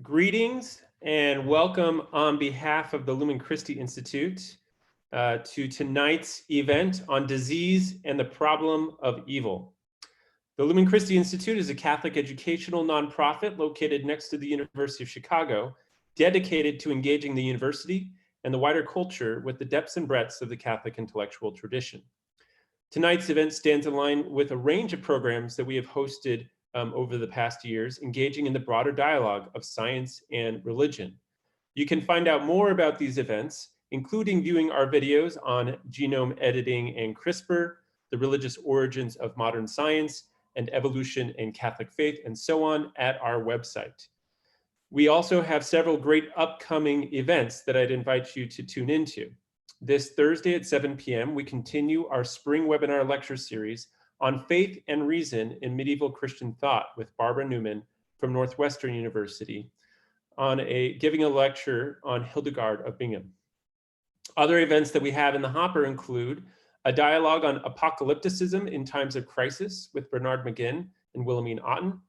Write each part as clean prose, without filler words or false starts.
Greetings and welcome on behalf of the Lumen Christi Institute to tonight's event on disease and the problem of evil. The Lumen Christi Institute is a Catholic educational nonprofit located next to the University of Chicago, dedicated to engaging the university and the wider culture with the depths and breadths of the Catholic intellectual tradition. Tonight's event stands in line with a range of programs that we have hosted over the past years, engaging in the broader dialogue of science and religion. You can find out more about these events, including viewing our videos on genome editing and CRISPR, the religious origins of modern science, and evolution in Catholic faith, and so on, at our website. We also have several great upcoming events that I'd invite you to tune into. This Thursday at 7 p.m., we continue our spring webinar lecture series on faith and reason in medieval Christian thought with Barbara Newman from Northwestern University giving a lecture on Hildegard of Bingen. Other events that we have in the hopper include a dialogue on apocalypticism in times of crisis with Bernard McGinn and Wilhelmine Otten,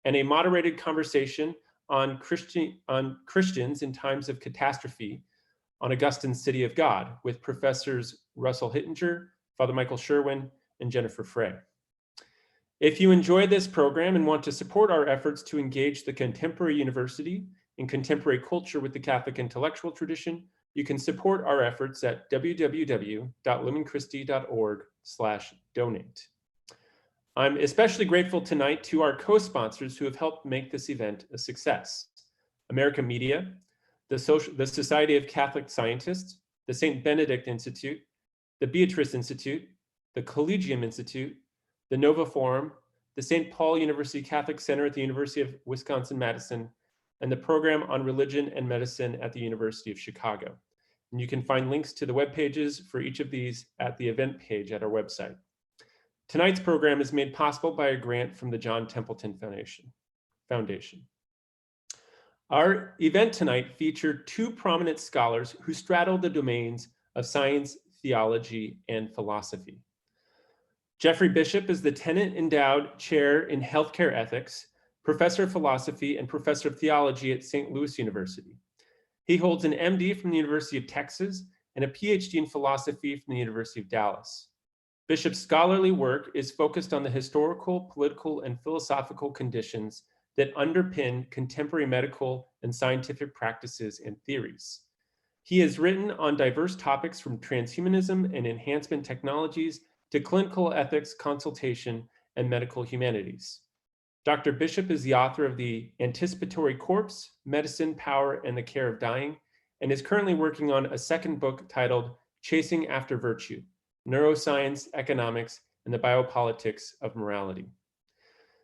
and a moderated conversation on Christians in times of catastrophe on Augustine's City of God with Professors Russell Hittinger, Father Michael Sherwin, and Jennifer Frey. If you enjoy this program and want to support our efforts to engage the contemporary university in contemporary culture with the Catholic intellectual tradition, you can support our efforts at www.lumenchristi.org/donate. I'm especially grateful tonight to our co-sponsors who have helped make this event a success: America Media, the Society of Catholic Scientists, the St. Benedict Institute, the Beatrice Institute, the Collegium Institute, the Nova Forum, the St. Paul University Catholic Center at the University of Wisconsin-Madison, and the Program on Religion and Medicine at the University of Chicago. And you can find links to the web pages for each of these at the event page at our website. Tonight's program is made possible by a grant from the John Templeton Foundation. Our event tonight featured two prominent scholars who straddle the domains of science, theology, and philosophy. Jeffrey Bishop is the Tennant Endowed Chair in Healthcare Ethics, Professor of Philosophy, and Professor of Theology at St. Louis University. He holds an MD from the University of Texas and a PhD in philosophy from the University of Dallas. Bishop's scholarly work is focused on the historical, political, and philosophical conditions that underpin contemporary medical and scientific practices and theories. He has written on diverse topics from transhumanism and enhancement technologies to clinical ethics, consultation, and medical humanities. Dr. Bishop is the author of The Anticipatory Corpse, Medicine, Power, and the Care of Dying, and is currently working on a second book titled Chasing After Virtue: Neuroscience, Economics, and the Biopolitics of Morality.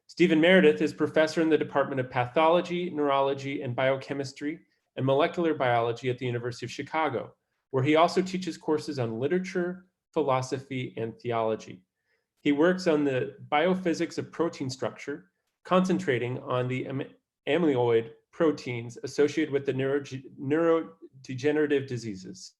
Stephen Meredith is professor in the Department of Pathology, Neurology, and Biochemistry and Molecular Biology at the University of Chicago, where he also teaches courses on literature, philosophy, and theology. He works on the biophysics of protein structure, concentrating on the amyloid proteins associated with the neurodegenerative diseases.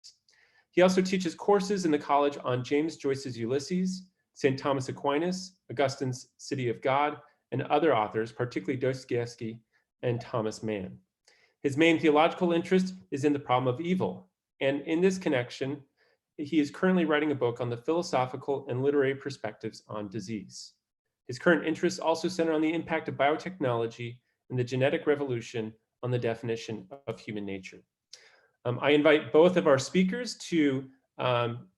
He also teaches courses in the college on James Joyce's Ulysses, St. Thomas Aquinas, Augustine's City of God, and other authors, particularly Dostoevsky and Thomas Mann. His main theological interest is in the problem of evil, and in this connection, he is currently writing a book on the philosophical and literary perspectives on disease. His current interests also center on the impact of biotechnology and the genetic revolution on the definition of human nature. I invite both of our speakers to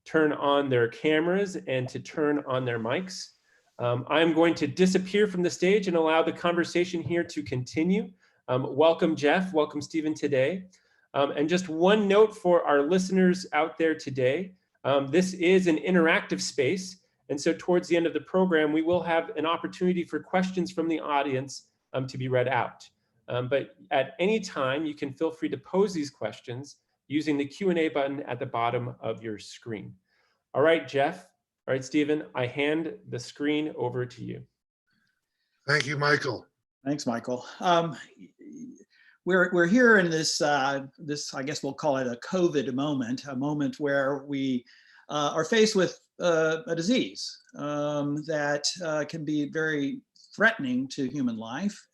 turn on their cameras and to turn on their mics. I'm going to disappear from the stage and allow the conversation here to continue. Welcome, Jeff. Welcome, Stephen, today. And just one note for our listeners out there today. This is an interactive space. And so towards the end of the program, we will have an opportunity for questions from the audience to be read out. But at any time, you can feel free to pose these questions using the Q&A button at the bottom of your screen. All right, Jeff. All right, Stephen, I hand the screen over to you. Thank you, Michael. Thanks, Michael. We're here in this, I guess we'll call it a COVID moment, a moment where we are faced with a disease that can be very threatening to human life.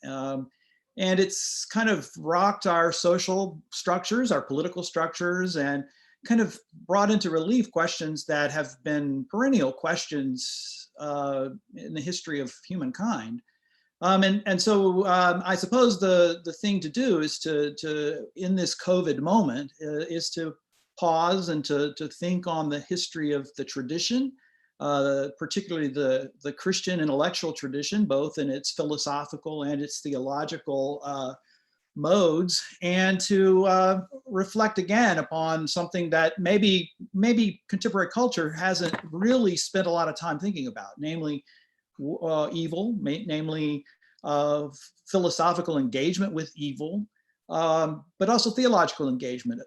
And it's kind of rocked our social structures, our political structures, and kind of brought into relief questions that have been perennial questions in the history of humankind. So I suppose the thing to do is to in this COVID moment is to pause and to think on the history of the tradition, particularly the Christian intellectual tradition, both in its philosophical and its theological modes, and to reflect again upon something that maybe contemporary culture hasn't really spent a lot of time thinking about, namely evil, namely philosophical engagement with evil, but also theological engagement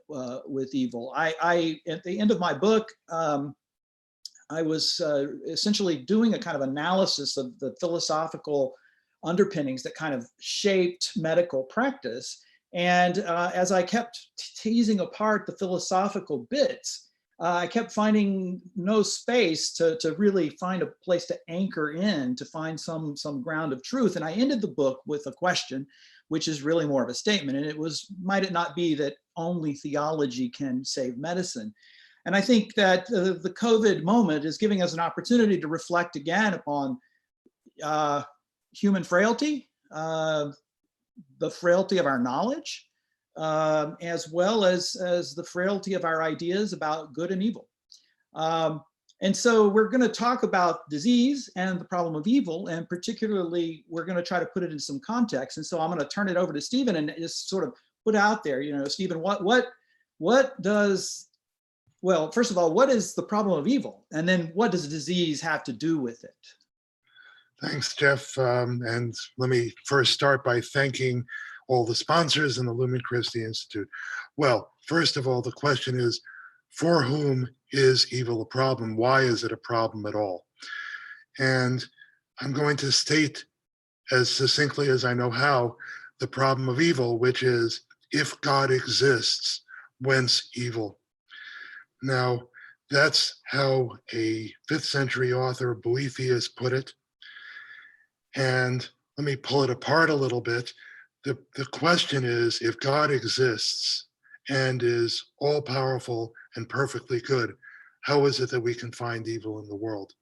with evil. I at the end of my book, I was essentially doing a kind of analysis of the philosophical underpinnings that kind of shaped medical practice. And as I kept teasing apart the philosophical bits, I kept finding no space to really find a place to anchor in, to find some ground of truth. And I ended the book with a question, which is really more of a statement. And it was, might it not be that only theology can save medicine? And I think that the COVID moment is giving us an opportunity to reflect again upon human frailty, the frailty of our knowledge, as well as the frailty of our ideas about good and evil. And so we're going to talk about disease and the problem of evil, and particularly we're going to try to put it in some context. And so I'm going to turn it over to Stephen and just sort of put out there, you know, Stephen, what does, well, first of all, what is the problem of evil? And then what does disease have to do with it? Thanks, Jeff. And let me first start by thanking all the sponsors and the Lumen Christi Institute. Well, first of all, the question is, for whom is evil a problem? Why is it a problem at all? And I'm going to state as succinctly as I know how the problem of evil, which is, if God exists, whence evil? Now, that's how a 5th century author, Boethius, put it. And let me pull it apart a little bit. The question is, if God exists and is all powerful and perfectly good, how is it that we can find evil in the world?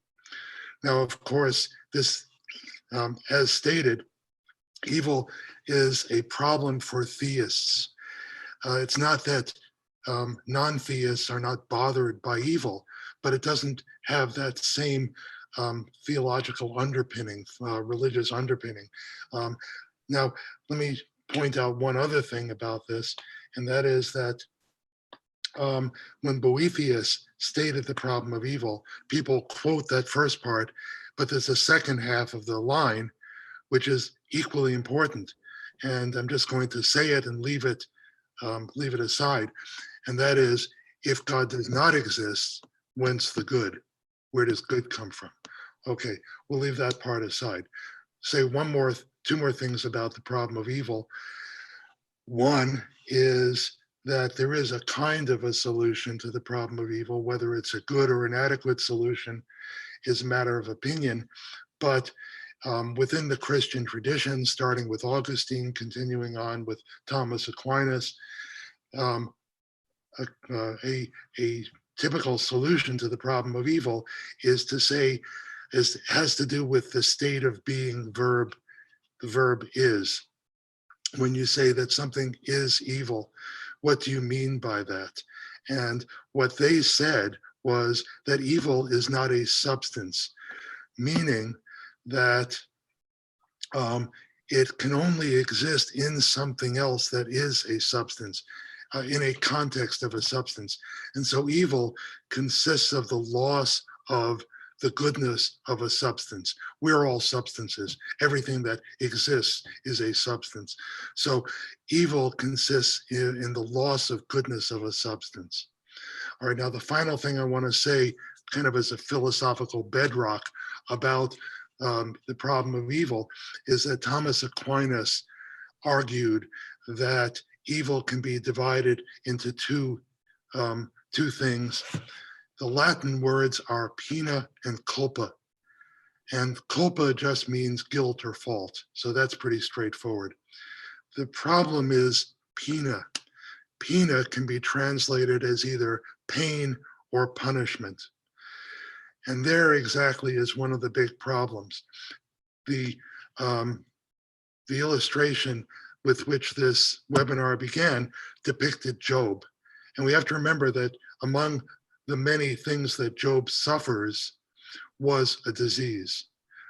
Now, of course, this, as stated, evil is a problem for theists. It's not that non-theists are not bothered by evil, but it doesn't have that same theological underpinning, religious underpinning. Now, let me point out one other thing about this, and that is that when Boethius stated the problem of evil, people quote that first part, but there's a second half of the line, which is equally important. And I'm just going to say it and leave it aside. And that is, if God does not exist, whence the good? Where does good come from? Okay, we'll leave that part aside. Say two more things about the problem of evil. One is that there is a kind of a solution to the problem of evil. Whether it's a good or inadequate solution is a matter of opinion, but within the Christian tradition, starting with Augustine, continuing on with Thomas Aquinas, a typical solution to the problem of evil is to say, has to do with the state of being verb. The verb is. When you say that something is evil, what do you mean by that? And what they said was that evil is not a substance, meaning that it can only exist in something else that is a substance, in a context of a substance. And so evil consists of the loss of the goodness of a substance. We're all substances. Everything that exists is a substance. So evil consists in the loss of goodness of a substance. All right, now the final thing I want to say, kind of as a philosophical bedrock about the problem of evil, is that Thomas Aquinas argued that evil can be divided into two things. The Latin words are pena and culpa. And culpa just means guilt or fault. So that's pretty straightforward. The problem is pina. Pina can be translated as either pain or punishment. And there exactly is one of the big problems. The, um, the illustration with which this webinar began depicted Job. And we have to remember that among the many things that Job suffers was a disease.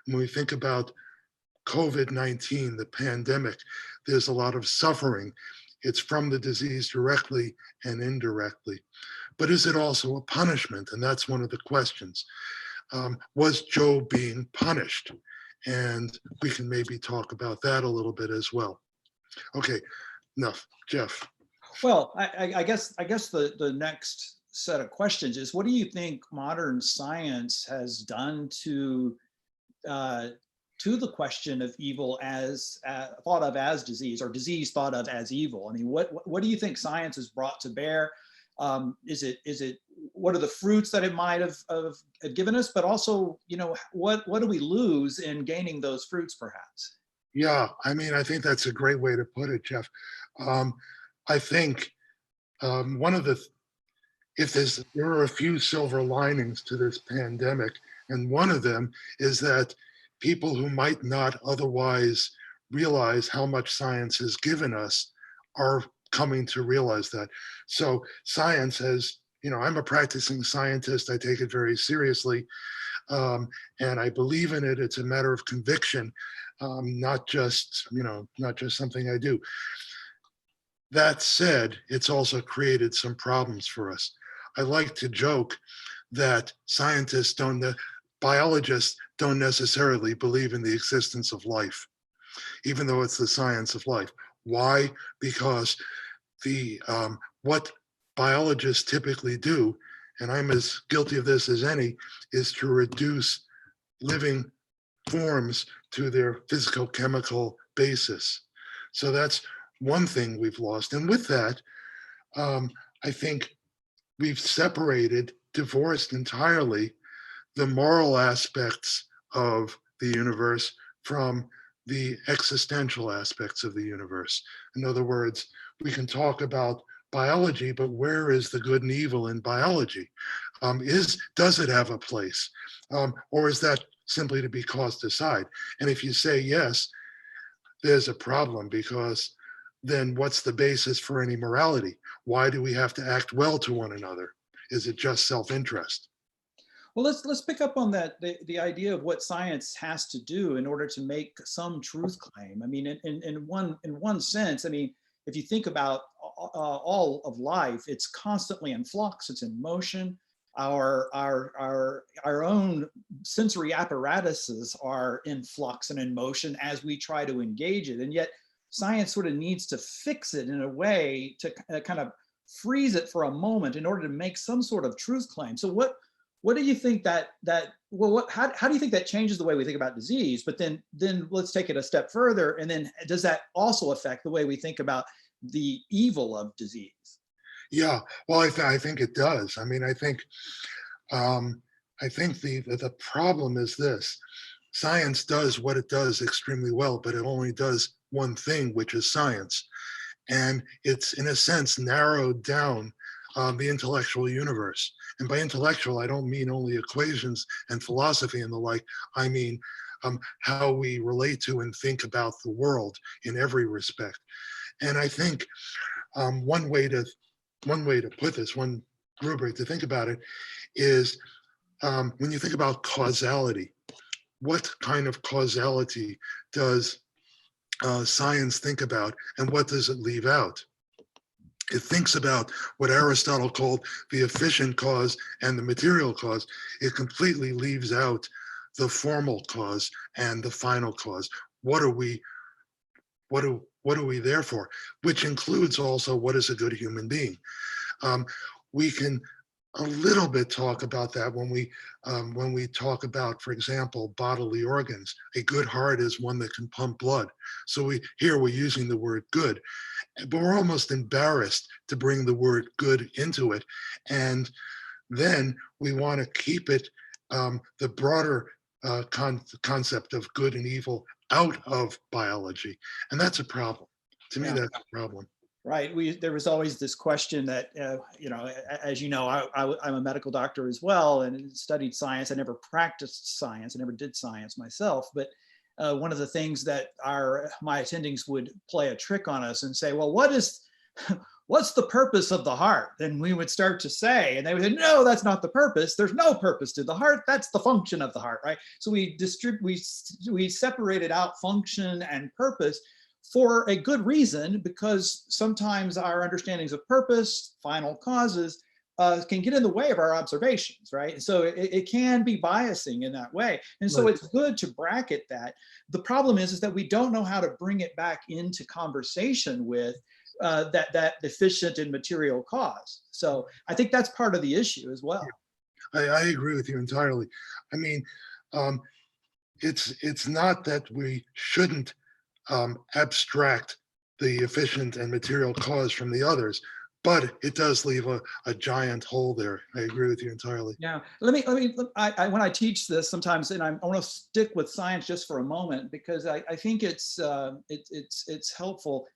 When we think about COVID-19, the pandemic, there's a lot of suffering. It's from the disease directly and indirectly. But is it also a punishment? And that's one of the questions. Was Job being punished? And we can maybe talk about that a little bit as well. Okay, enough. Jeff. Well, I guess the next set of questions is, what do you think modern science has done to the question of evil as thought of as disease, or disease thought of as evil? I mean, what do you think science has brought to bear? Is it what are the fruits that it might have given us, but also, you know, what do we lose in gaining those fruits, perhaps? Yeah, I mean, I think that's a great way to put it, Jeff. I think one of the, there are a few silver linings to this pandemic, and one of them is that people who might not otherwise realize how much science has given us are coming to realize that. So science has, you know, I'm a practicing scientist. I take it very seriously, and I believe in it. It's a matter of conviction, not just, you know, not just something I do. That said, it's also created some problems for us. I like to joke that biologists don't necessarily believe in the existence of life, even though it's the science of life. Why? Because what biologists typically do, and I'm as guilty of this as any, is to reduce living forms to their physical-chemical basis. So that's one thing we've lost. And with that, I think we've divorced entirely the moral aspects of the universe from the existential aspects of the universe. In other words, we can talk about biology, but where is the good and evil in biology? Does it have a place? Or is that simply to be cast aside? And if you say yes, there's a problem, because then what's the basis for any morality? Why do we have to act well to one another? Is it just self-interest? Well, let's pick up on that, the idea of what science has to do in order to make some truth claim. I mean, in one sense, I mean, if you think about all of life, it's constantly in flux, it's in motion. Our own sensory apparatuses are in flux and in motion as we try to engage it. And yet science sort of needs to fix it in a way to kind of freeze it for a moment in order to make some sort of truth claim. So what do you think how do you think that changes the way we think about disease? But then let's take it a step further. And then does that also affect the way we think about the evil of disease? Yeah, well, I think it does. I mean, I think the problem is this: science does what it does extremely well, but it only does one thing, which is science, and it's in a sense narrowed down the intellectual universe. And by intellectual, I don't mean only equations and philosophy and the like. I mean how we relate to and think about the world in every respect. And I think one way to put this, one rubric to think about it, is when you think about causality, what kind of causality does science think about, and what does it leave out? It thinks about what Aristotle called the efficient cause and the material cause. It completely leaves out the formal cause and the final cause. What are we there for? Which includes also, what is a good human being? We can a little bit talk about that when we talk about, for example, bodily organs. A good heart is one that can pump blood. So we're using the word good, but we're almost embarrassed to bring the word good into it. And then we want to keep it, the broader concept of good and evil, out of biology. And that's a problem. To me, Yeah. that's a problem. Right. There was always this question that, as you know, I'm a medical doctor as well and studied science. I never practiced science. I never did science myself. But one of the things that my attendings would play a trick on us and say, well, what's the purpose of the heart? And we would start to say, and they would say, no, that's not the purpose. There's no purpose to the heart. That's the function of the heart, right? So we separated out function and purpose for a good reason, because sometimes our understandings of purpose, final causes, can get in the way of our observations, right? So it can be biasing in that way. And so it's good to bracket that. The problem is that we don't know how to bring it back into conversation with that deficient in material cause. So I think that's part of the issue as well. I agree with you entirely. I mean, it's not that we shouldn't abstract the efficient and material cause from the others, but it does leave a giant hole there. I agree with you entirely. Yeah, let me. When I teach this sometimes, and I want to stick with science just for a moment, because I think it's helpful.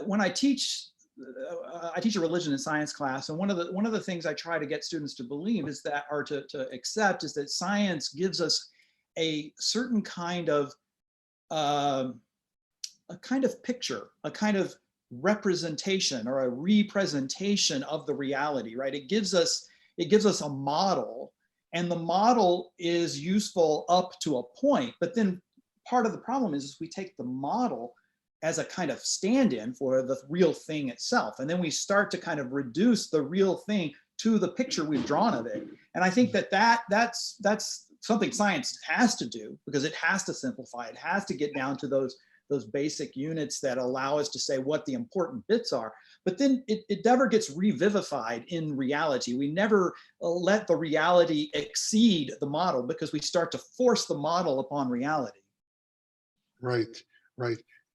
When I teach a religion and science class, and one of the things I try to get students to believe is that, or to accept, is that science gives us a certain kind of picture, a kind of representation or a representation of the reality, right? It gives us a model, and the model is useful up to a point. But then part of the problem is we take the model as a kind of stand-in for the real thing itself. And then we start to kind of reduce the real thing to the picture we've drawn of it. And I think that's something science has to do, because it has to simplify. It has to get down to those basic units that allow us to say what the important bits are. But then it never gets revivified in reality. We never let the reality exceed the model, because we start to force the model upon reality. Right.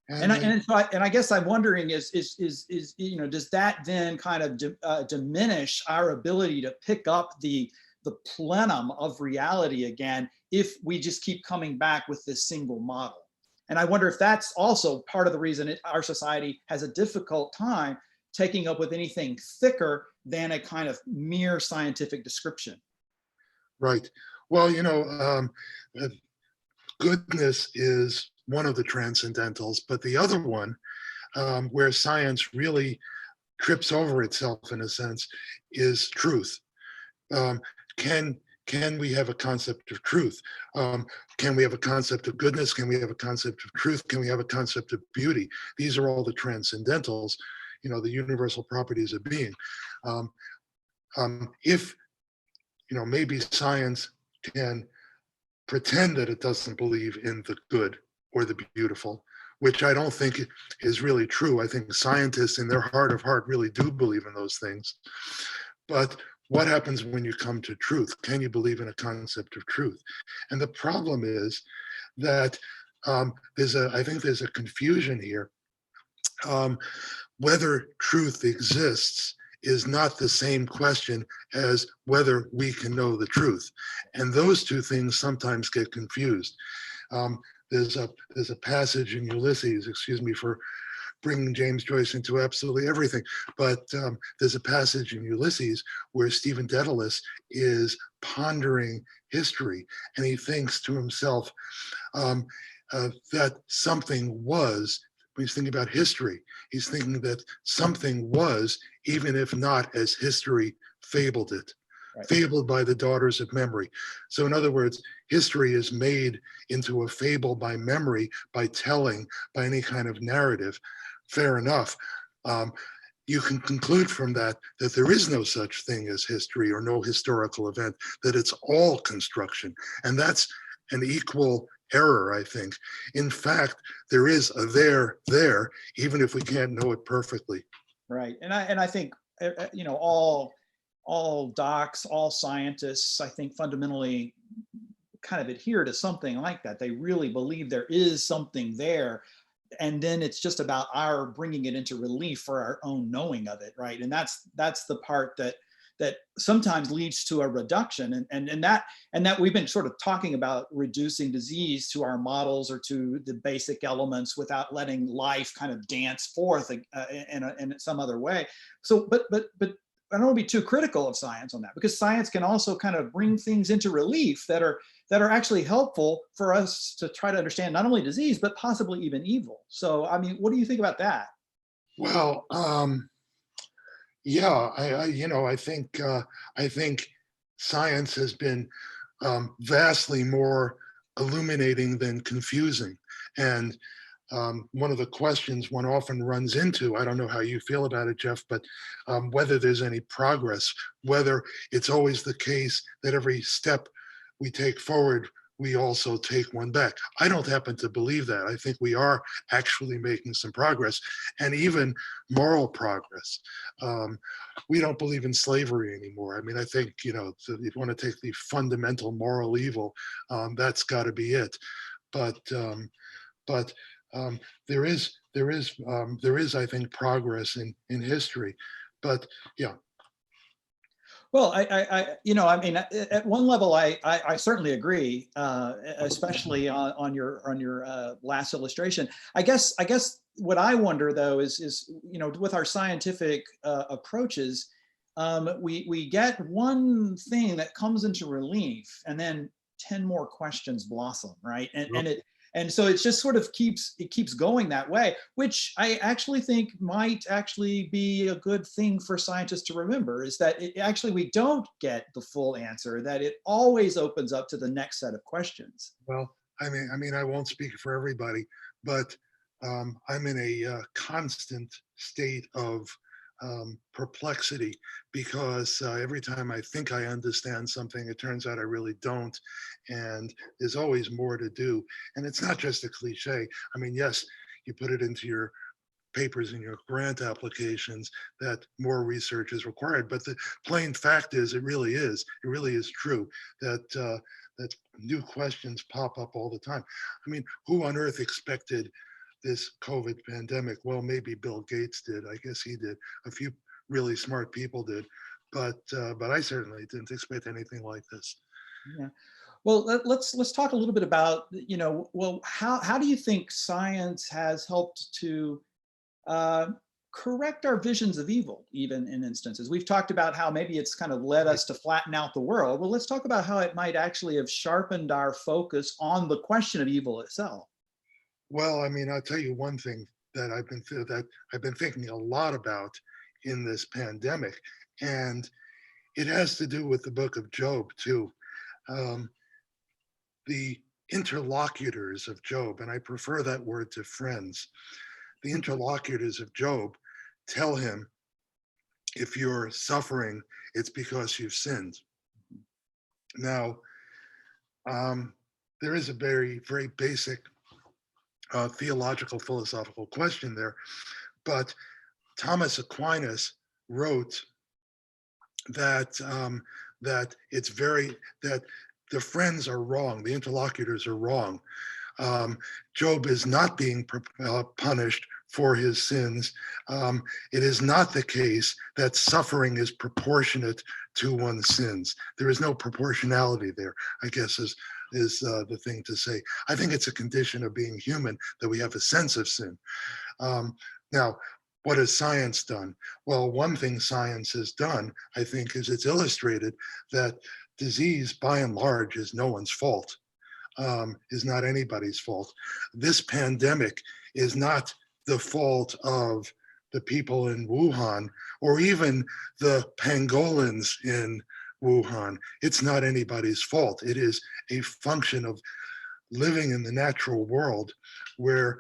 And I guess I'm wondering is does that then kind of diminish our ability to pick up the plenum of reality again if we just keep coming back with this single model? And I wonder if that's also part of the reason our society has a difficult time taking up with anything thicker than a kind of mere scientific description. Right. Well, goodness is one of the transcendentals, but the other one, where science really trips over itself in a sense, is truth. Can we have a concept of truth? Can we have a concept of goodness? Can we have a concept of truth? Can we have a concept of beauty? These are all the transcendentals, the universal properties of being. If, maybe science can pretend that it doesn't believe in the good or the beautiful, which I don't think is really true. I think scientists in their heart of heart really do believe in those things. But what happens when you come to truth? Can you believe in a concept of truth? And the problem is that I think there's a confusion here. Whether truth exists is not the same question as whether we can know the truth. And those two things sometimes get confused. There's a passage in Ulysses, excuse me for bringing James Joyce into absolutely everything, but there's a passage in Ulysses where Stephen Dedalus is pondering history, and he thinks to himself that something was. When he's thinking about history, he's thinking that something was, even if not as history fabled it. Right. Fabled by the daughters of memory. So in other words, history is made into a fable by memory, by telling, by any kind of narrative. Fair enough. You can conclude from that there is no such thing as history or no historical event, that it's all construction. And that's an equal error, I think. In fact, there is a there, even if we can't know it perfectly. Right. And I think, all docs, all scientists, I think fundamentally kind of adhere to something like that. They really believe there is something there. And then it's just about our bringing it into relief for our own knowing of it, right? And that's the part that that sometimes leads to a reduction, and that we've been sort of talking about reducing disease to our models or to the basic elements without letting life kind of dance forth in some other way. So, but I don't want to be too critical of science on that, because science can also kind of bring things into relief that are actually helpful for us to try to understand not only disease, but possibly even evil. So, I mean, what do you think about that? Well, yeah, I think science has been vastly more illuminating than confusing. And one of the questions one often runs into, I don't know how you feel about it, Jeff, but whether there's any progress, whether it's always the case that every step we take forward, we also take one back. I don't happen to believe that. I think we are actually making some progress, and even moral progress. We don't believe in slavery anymore. I mean, I think, if you want to take the fundamental moral evil, that's got to be it. But there is, I think, progress in history. But yeah. Well, I mean, at one level, I certainly agree, especially on your last illustration. I guess what I wonder though is with our scientific approaches, we get one thing that comes into relief, and then 10 more questions blossom, right? And so it just sort of keeps going that way, which I actually think might actually be a good thing for scientists to remember, is that we don't get the full answer, that it always opens up to the next set of questions. Well, I mean, I won't speak for everybody, but I'm in a constant state of perplexity, because every time I think I understand something, it turns out I really don't. And there's always more to do. And it's not just a cliche. I mean, yes, you put it into your papers in your grant applications that more research is required. But the plain fact is, it really is true that that new questions pop up all the time. I mean, who on earth expected this COVID pandemic? Well, maybe Bill Gates did. I guess he did. A few really smart people did, but I certainly didn't expect anything like this. Yeah. Well, let's talk a little bit about, well, how do you think science has helped to correct our visions of evil, even in instances? We've talked about how maybe it's kind of led us to flatten out the world. Well, let's talk about how it might actually have sharpened our focus on the question of evil itself. Well, I mean, I'll tell you one thing that I've been thinking a lot about in this pandemic, and it has to do with the book of Job too. The interlocutors of Job, and I prefer that word to friends. The interlocutors of Job tell him, if you're suffering, it's because you've sinned. Now, there is a very, very basic theological, philosophical question there, but Thomas Aquinas wrote that that the friends are wrong, the interlocutors are wrong. Job is not being punished for his sins. It is not the case that suffering is proportionate to one's sins. There is no proportionality there, I guess is the thing to say. I think it's a condition of being human that we have a sense of sin. Now, what has science done? Well, one thing science has done, I think, is it's illustrated that disease, by and large, is no one's fault, is not anybody's fault. This pandemic is not the fault of the people in Wuhan, or even the pangolins in Wuhan. It's not anybody's fault. It is a function of living in the natural world, where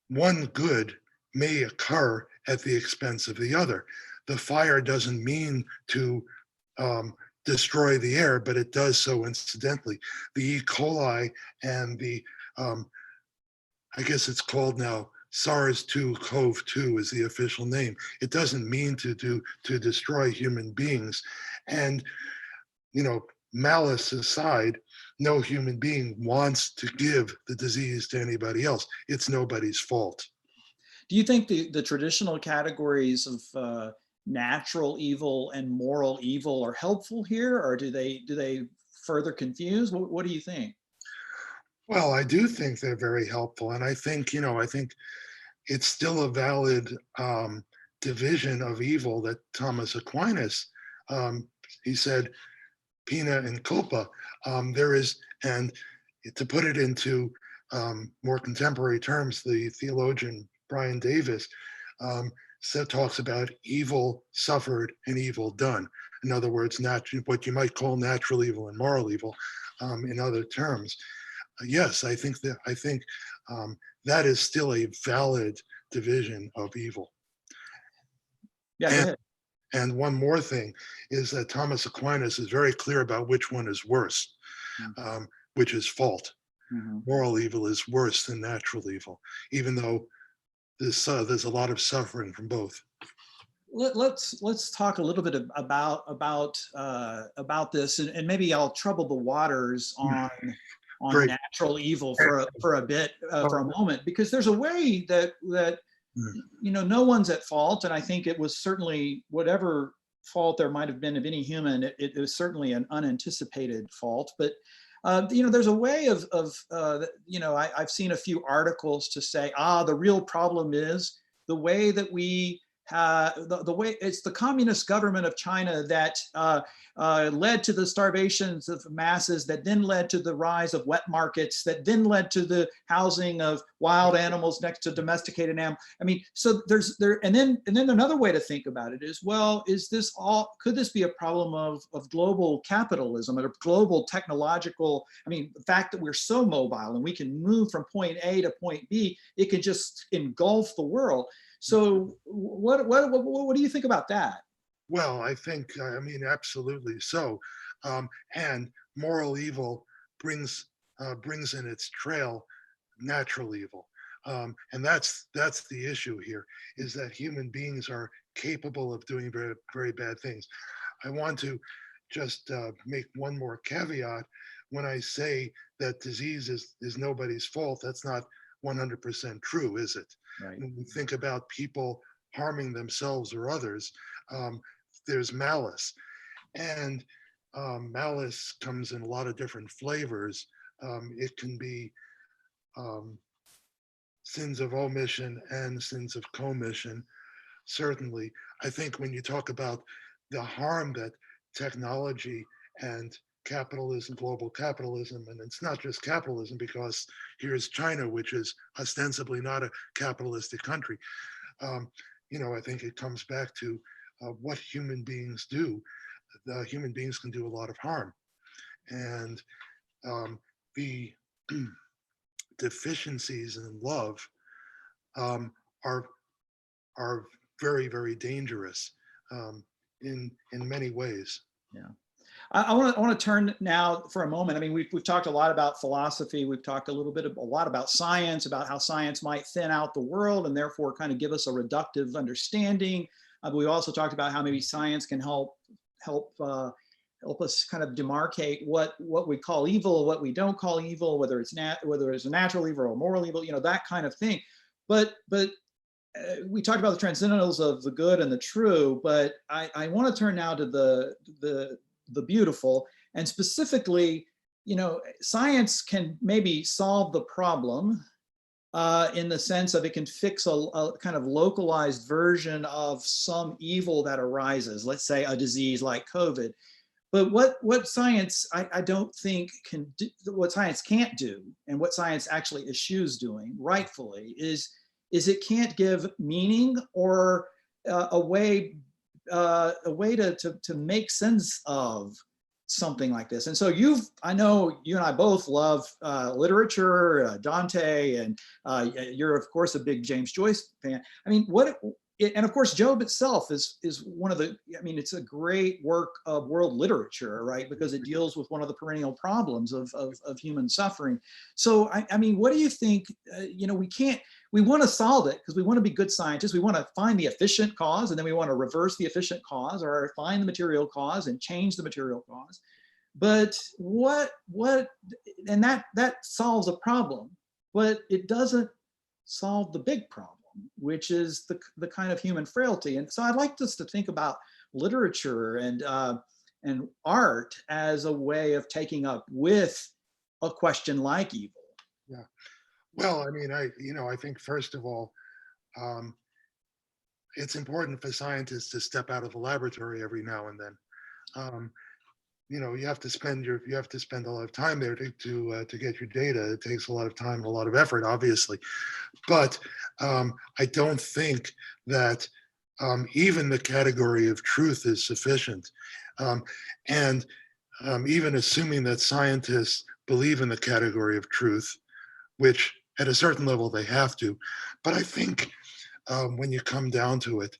one good may occur at the expense of the other. The fire doesn't mean to destroy the air, but it does so incidentally. The E. coli and the, I guess it's called now SARS-CoV-2 is the official name. It doesn't mean to destroy human beings. And, malice aside, no human being wants to give the disease to anybody else. It's nobody's fault. Do you think the traditional categories of natural evil and moral evil are helpful here, or do they further confuse? What do you think? Well, I do think they're very helpful, and I think, I think it's still a valid division of evil that Thomas Aquinas, he said, pena and culpa. There is, and to put it into more contemporary terms, the theologian Brian Davis talks about evil suffered and evil done. In other words, what you might call natural evil and moral evil, in other terms. Yes, I think that is still a valid division of evil. Yeah, go ahead. And one more thing is that Thomas Aquinas is very clear about which one is worse, which is fault. Moral evil is worse than natural evil, even though there's a lot of suffering from both. Let's talk a little bit about this, and maybe I'll trouble the waters on Great. natural evil for a bit, for a moment, because there's a way that no one's at fault, and I think it was certainly, whatever fault there might have been of any human, it was certainly an unanticipated fault. But there's a way of I've seen a few articles to say, the real problem is the way that we the way it's the communist government of China that led to the starvations of masses, that then led to the rise of wet markets, that then led to the housing of wild animals next to domesticated animals. I mean, so and then another way to think about it is, well, could this be a problem of global capitalism or global technological? I mean, the fact that we're so mobile and we can move from point A to point B, it can just engulf the world. So what do you think about that? Well, I think, absolutely so. And moral evil brings in its trail natural evil. And that's the issue here, is that human beings are capable of doing very, very bad things. I want to just make one more caveat. When I say that disease is nobody's fault, that's not 100% true, is it? Right. When we think about people harming themselves or others, there's malice. And malice comes in a lot of different flavors. It can be sins of omission and sins of commission. Certainly, I think when you talk about the harm that technology and capitalism, global capitalism, and it's not just capitalism, because here's China, which is ostensibly not a capitalistic country. I think it comes back to what human beings do. Human beings can do a lot of harm, and the deficiencies in love are very, very dangerous in many ways. Yeah. I want to turn now for a moment. I mean, we've talked a lot about philosophy. We've talked a lot about science, about how science might thin out the world and therefore kind of give us a reductive understanding. But we also talked about how maybe science can help us kind of demarcate what we call evil, what we don't call evil, whether it's a natural evil or a moral evil, that kind of thing. But we talked about the transcendentals of the good and the true. But I want to turn now to the beautiful, and specifically, science can maybe solve the problem in the sense of it can fix a kind of localized version of some evil that arises, let's say a disease like COVID. But what science, I don't think can do, what science can't do, and what science actually eschews doing rightfully is it can't give meaning or a way to make sense of something like this. And so I know you and I both love literature, Dante, and you're of course a big James Joyce fan. I mean, and of course Job itself is one of the, it's a great work of world literature, right? Because it deals with one of the perennial problems of human suffering. So I mean, what do you think? We want to solve it because we want to be good scientists. We want to find the efficient cause, and then we want to reverse the efficient cause, or find the material cause and change the material cause. But and that solves a problem, but it doesn't solve the big problem. which is the kind of human frailty. And so I'd like us to think about literature and art as a way of taking up with a question like evil. Yeah. Well, I mean, I think first of all, it's important for scientists to step out of the laboratory every now and then. You have to spend a lot of time there to get your data. It takes a lot of time and a lot of effort, obviously. But I don't think that even the category of truth is sufficient. And even assuming that scientists believe in the category of truth, which at a certain level they have to, but I think when you come down to it,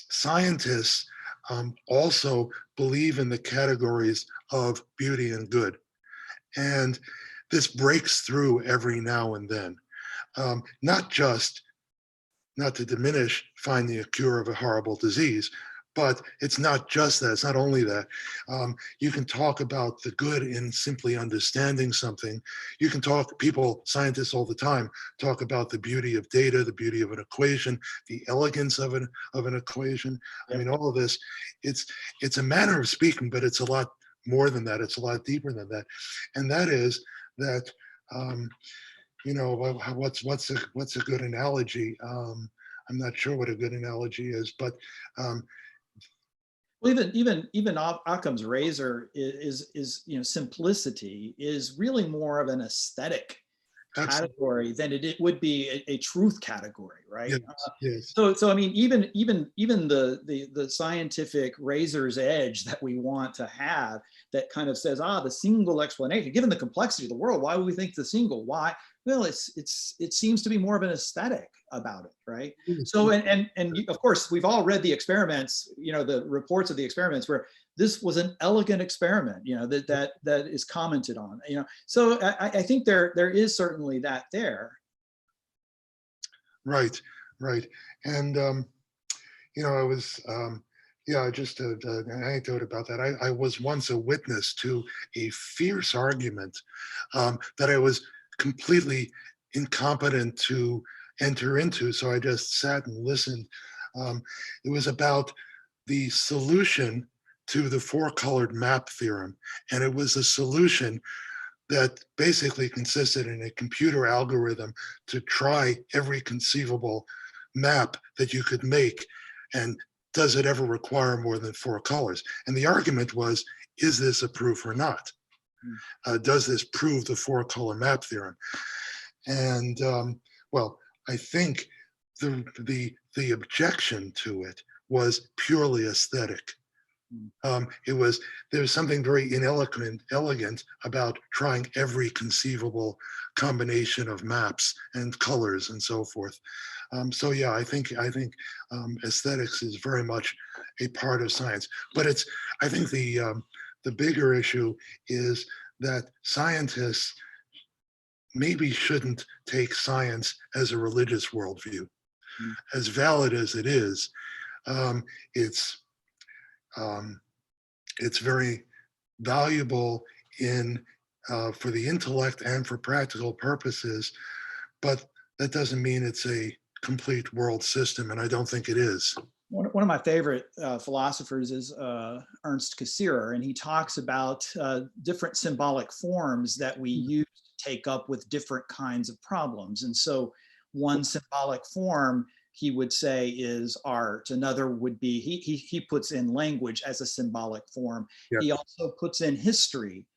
scientists also believe in the categories of beauty and good. And this breaks through every now and then. Not to diminish finding a cure of a horrible disease, but it's not just that, it's not only that. You can talk about the good in simply understanding something. You can scientists all the time, talk about the beauty of data, the beauty of an equation, the elegance of an equation. I mean, all of this, it's a manner of speaking, but it's a lot more than that. It's a lot deeper than that. And that is that, what's a good analogy? I'm not sure what a good analogy is, but well, even Occam's razor is simplicity is really more of an aesthetic category than it would be a truth category, right? Yes, yes. So I mean, even the scientific razor's edge that we want to have, that kind of says, the single explanation, given the complexity of the world, why would we think the single? Why? Well, it seems to be more of an aesthetic about it, right? So and of course we've all read the experiments, the reports of the experiments where this was an elegant experiment, that is commented on, So I think there is certainly that there. Right. And I was just an anecdote about that. I was once a witness to a fierce argument that I was completely incompetent to enter into, so I just sat and listened. It was about the solution to the four-colored map theorem, and it was a solution that basically consisted in a computer algorithm to try every conceivable map that you could make, and does it ever require more than four colors? And the argument was, is this a proof or not? Does this prove the four-color map theorem? And well, I think the objection to it was purely aesthetic. There was something very elegant about trying every conceivable combination of maps and colors and so forth. So yeah, I think aesthetics is very much a part of science. But I think the bigger issue is that scientists maybe shouldn't take science as a religious worldview. As valid as it is, it's very valuable for the intellect and for practical purposes, but that doesn't mean it's a complete world system, and I don't think it is. One of my favorite philosophers is Ernst Cassirer, and he talks about different symbolic forms that we use to take up with different kinds of problems. And so one symbolic form he would say is art. Another would be, he puts in language as a symbolic form. Yeah. He also puts in history.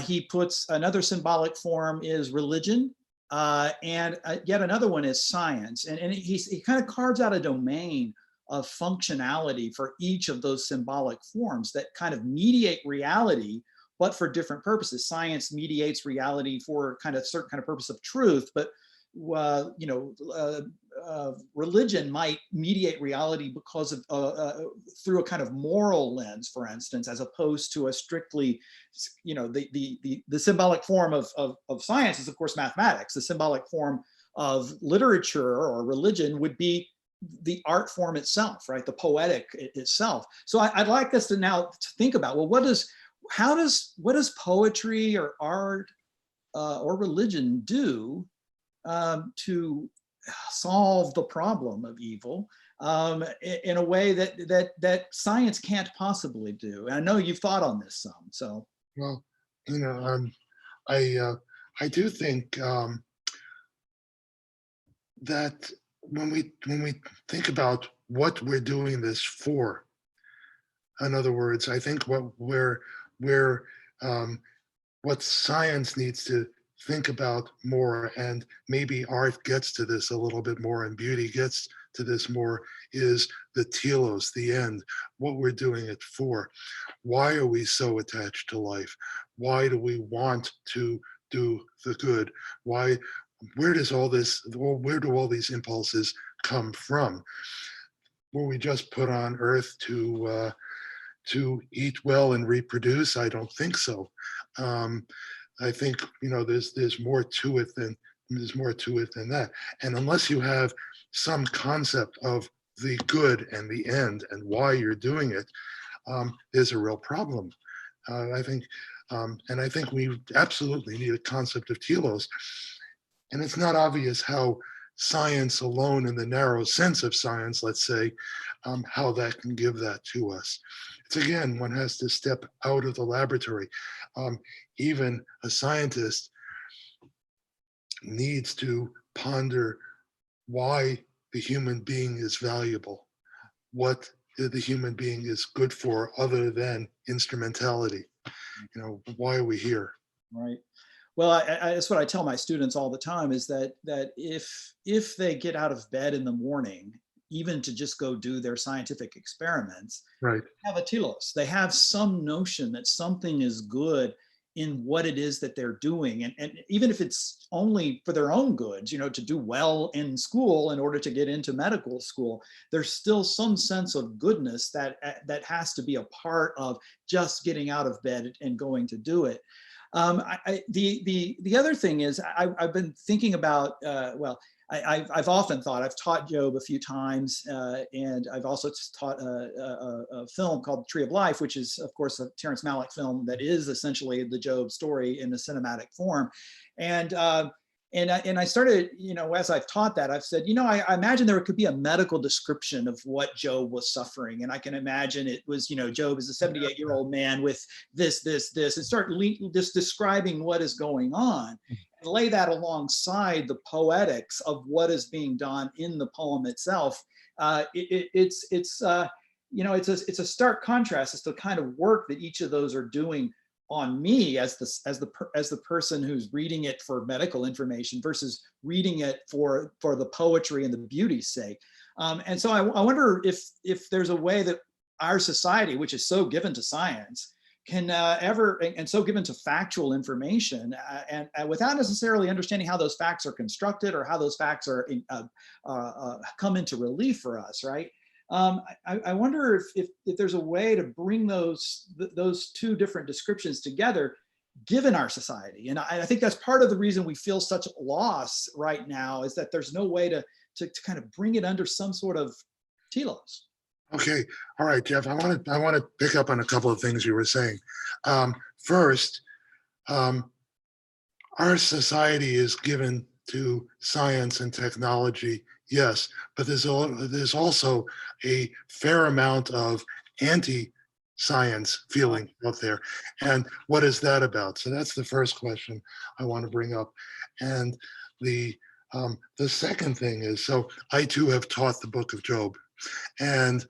He puts another symbolic form is religion. And yet another one is science. And he kind of carves out a domain of functionality for each of those symbolic forms that kind of mediate reality, but for different purposes. Science mediates reality for kind of certain kind of purpose of truth, but religion might mediate reality because of through a kind of moral lens, for instance, as opposed to a strictly, the symbolic form of science is of course mathematics. The symbolic form of literature or religion would be the art form itself, right? The poetic itself. So I'd like us to now think about, well, what does poetry or art or religion do to solve the problem of evil in a way that science can't possibly do. And I know you've thought on this some. So, Well, you know, I do think that when we think about what we're doing this for, in other words, I think um, what science needs to think about more, and maybe art gets to this a little bit more, and beauty gets to this more, is the telos, the end, what we're doing it for. Why are we so attached to life? Why do we want to do the good? Why? Where does all this? Where do all these impulses come from? Were we just put on Earth to eat well and reproduce? I don't think so. I think there's more to it than that. And unless you have some concept of the good and the end and why you're doing it, there's a real problem. I think, and I think we absolutely need a concept of telos. And it's not obvious how science alone, in the narrow sense of science, let's say, how that can give that to us. It's again, one has to step out of the laboratory. Even a scientist needs to ponder why the human being is valuable, what the human being is good for other than instrumentality. Why are we here? right. Well, that's what I tell my students all the time, is that if they get out of bed in the morning, even to just go do their scientific experiments, Right. They have a telos. They have some notion that something is good in what it is that they're doing. And even if it's only for their own goods, to do well in school in order to get into medical school, there's still some sense of goodness that has to be a part of just getting out of bed and going to do it. The other thing is, I've been thinking about, I've often thought, I've taught Job a few times, and I've also taught a film called Tree of Life, which is, of course, a Terrence Malick film that is essentially the Job story in the cinematic form. And I started, as I've taught that, I've said, I imagine there could be a medical description of what Job was suffering. And I can imagine it was, Job is a 78-year-old man with this, and start just describing what is going on. And lay that alongside the poetics of what is being done in the poem itself. It's a stark contrast as to the kind of work that each of those are doing on me as the person who's reading it for medical information versus reading it for the poetry and the beauty's sake. And so I wonder if there's a way that our society, which is so given to science, can and so given to factual information, and without necessarily understanding how those facts are constructed or how those facts are come into relief for us, right? I wonder if there's a way to bring those two different descriptions together, given our society. And I think that's part of the reason we feel such loss right now, is that there's no way to kind of bring it under some sort of telos. Okay, all right, Jeff. I want to pick up on a couple of things you were saying. First, our society is given to science and technology, yes, but there's also a fair amount of anti-science feeling out there. And what is that about? So that's the first question I want to bring up. And the second thing is, so I too have taught the book of Job. And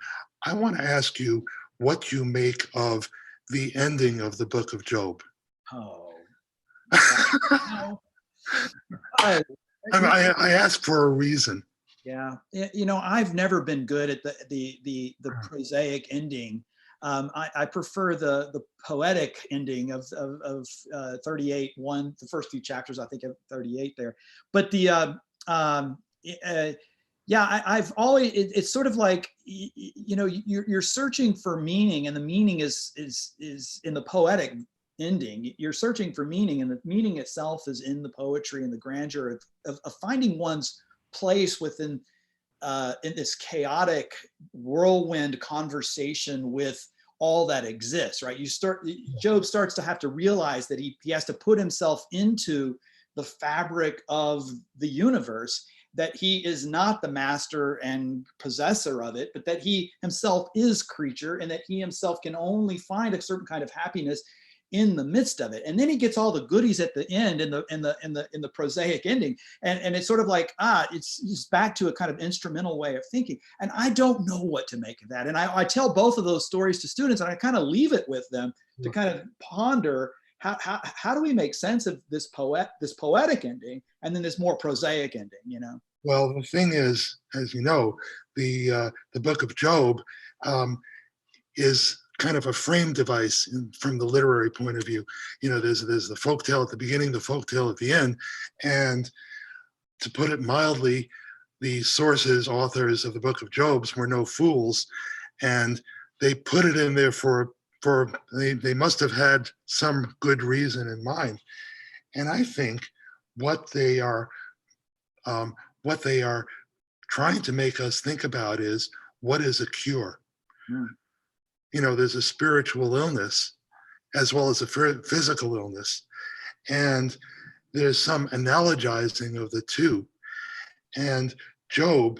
I want to ask you what you make of the ending of the book of Job. Oh. I ask for a reason. Yeah, I've never been good at the prosaic ending. I prefer the poetic ending of 38:1, the first few chapters, I think, of 38 there. But I've always, it's sort of like, you're searching for meaning, and the meaning is in the poetic ending. You're searching for meaning, and the meaning itself is in the poetry and the grandeur of finding one's place within in this chaotic whirlwind conversation with all that exists, right? Job starts to have to realize that he has to put himself into the fabric of the universe. that he is not the master and possessor of it, but that he himself is creature, and that he himself can only find a certain kind of happiness in the midst of it. And then he gets all the goodies at the end in the prosaic ending. And it's sort of like, it's back to a kind of instrumental way of thinking. And I don't know what to make of that. And I tell both of those stories to students, and I kind of leave it with them to kind of ponder how do we make sense of this poetic ending and then this more prosaic ending, you know? Well, the thing is, as you know, the book of Job is kind of a frame device from the literary point of view. You know, there's the folktale at the beginning, the folktale at the end, and to put it mildly, the authors of the book of Jobs were no fools, and they put it in there they must have had some good reason in mind. And I think what they are trying to make us think about is, what is a cure? You know, there's a spiritual illness as well as a physical illness, and there's some analogizing of the two. And Job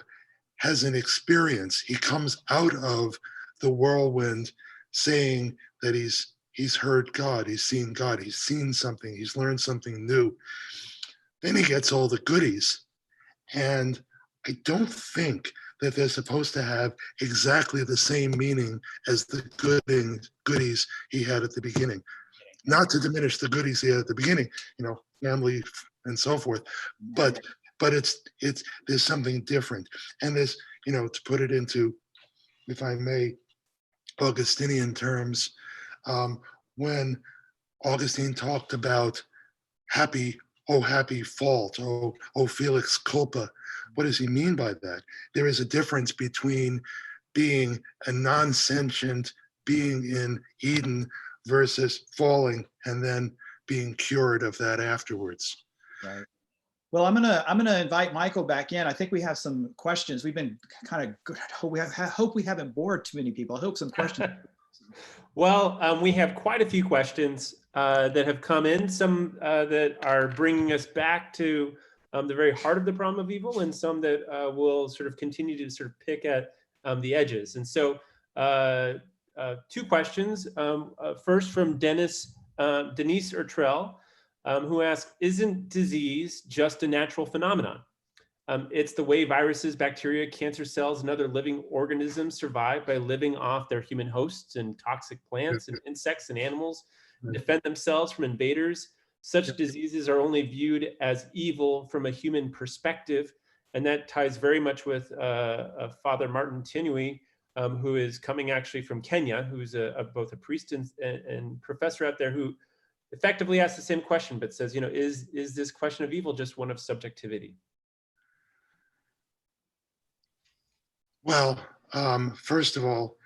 has an experience. He comes out of the whirlwind saying that he's heard God, he's seen God, he's seen something, he's learned something new. Then he gets all the goodies. And I don't think that they're supposed to have exactly the same meaning as the goodies he had at the beginning. Not to diminish the goodies he had at the beginning, you know, family and so forth, but it's there's something different. And there's, you know, to put it into, if I may, Augustinian terms, when Augustine talked about happy fault, oh felix culpa, what does he mean by that? There is a difference between being a non-sentient being in Eden versus falling and then being cured of that afterwards. Right. Well, I'm gonna invite Michael back in. I think we have some questions. We've been kind of good. Hope we haven't bored too many people. I hope some questions. Well, we have quite a few questions that have come in, some that are bringing us back to the very heart of the problem of evil, and some that will sort of continue to sort of pick at the edges. And so two questions. First from Denise Ertrell, who asks, isn't disease just a natural phenomenon? It's the way viruses, bacteria, cancer cells, and other living organisms survive by living off their human hosts and toxic plants and insects and animals, defend themselves from invaders. Such diseases are only viewed as evil from a human perspective. And that ties very much with Father Martin Tinui, who is coming actually from Kenya, who's both a priest and professor out there, who effectively asks the same question, but says, you know, is this question of evil just one of subjectivity? Well, first of all,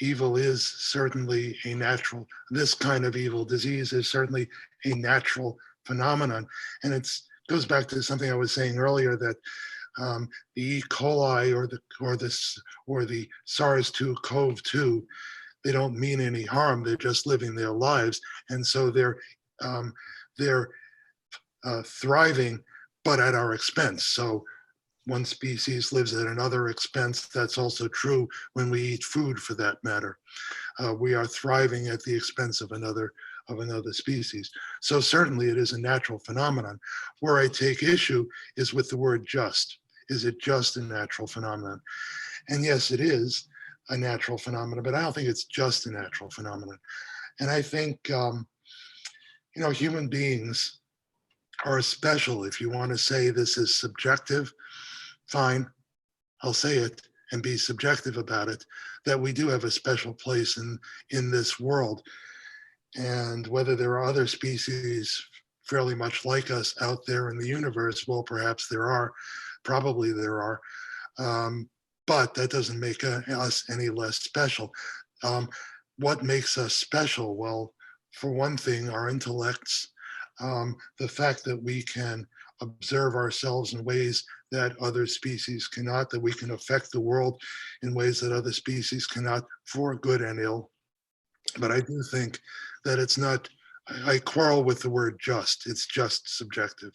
evil is certainly a natural, this kind of evil, disease is certainly a natural phenomenon. And it goes back to something I was saying earlier, that the E. coli or the SARS-CoV-2, they don't mean any harm. They're just living their lives. And so they're thriving, but at our expense. So one species lives at another expense. That's also true when we eat food, for that matter. We are thriving at the expense of another species. So certainly it is a natural phenomenon. Where I take issue is with the word just. Is it just a natural phenomenon? And yes, it is a natural phenomenon, but I don't think it's just a natural phenomenon. And I think, you know, human beings are special. If you want to say this is subjective, fine, I'll say it and be subjective about it, that we do have a special place in this world. And whether there are other species fairly much like us out there in the universe, well, perhaps there are, probably there are, but that doesn't make us any less special. What makes us special? Well, for one thing, our intellects, the fact that we can observe ourselves in ways that other species cannot, that we can affect the world in ways that other species cannot, for good and ill. But I do think that it's not, I quarrel with the word just, it's just subjective.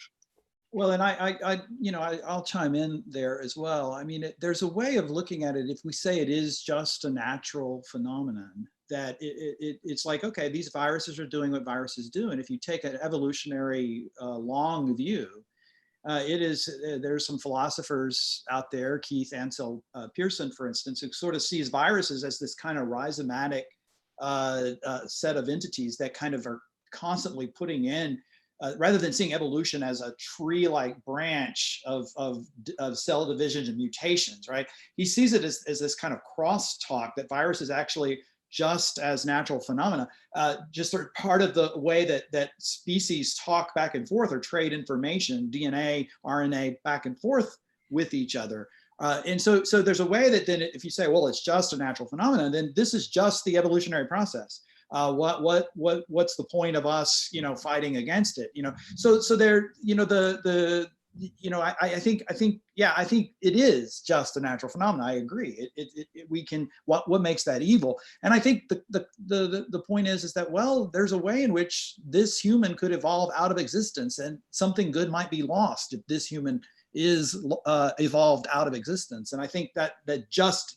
Well, and I'll chime in there as well. I mean, there's a way of looking at it. If we say it is just a natural phenomenon, that it's like, okay, these viruses are doing what viruses do. And if you take an evolutionary long view, there's some philosophers out there, Keith Ansel Pearson, for instance, who sort of sees viruses as this kind of rhizomatic set of entities that kind of are constantly putting in, rather than seeing evolution as a tree-like branch of cell divisions and mutations, right? He sees it as this kind of crosstalk, that viruses actually, just as natural phenomena, just are part of the way that species talk back and forth or trade information, DNA, RNA, back and forth with each other. And so there's a way that then, if you say, well, it's just a natural phenomenon, then this is just the evolutionary process. What's the point of us, fighting against it? So there, I think it is just a natural phenomenon. I agree. We can, what makes that evil? And I think the point is that, well, there's a way in which this human could evolve out of existence, and something good might be lost if this human is evolved out of existence. And I think that just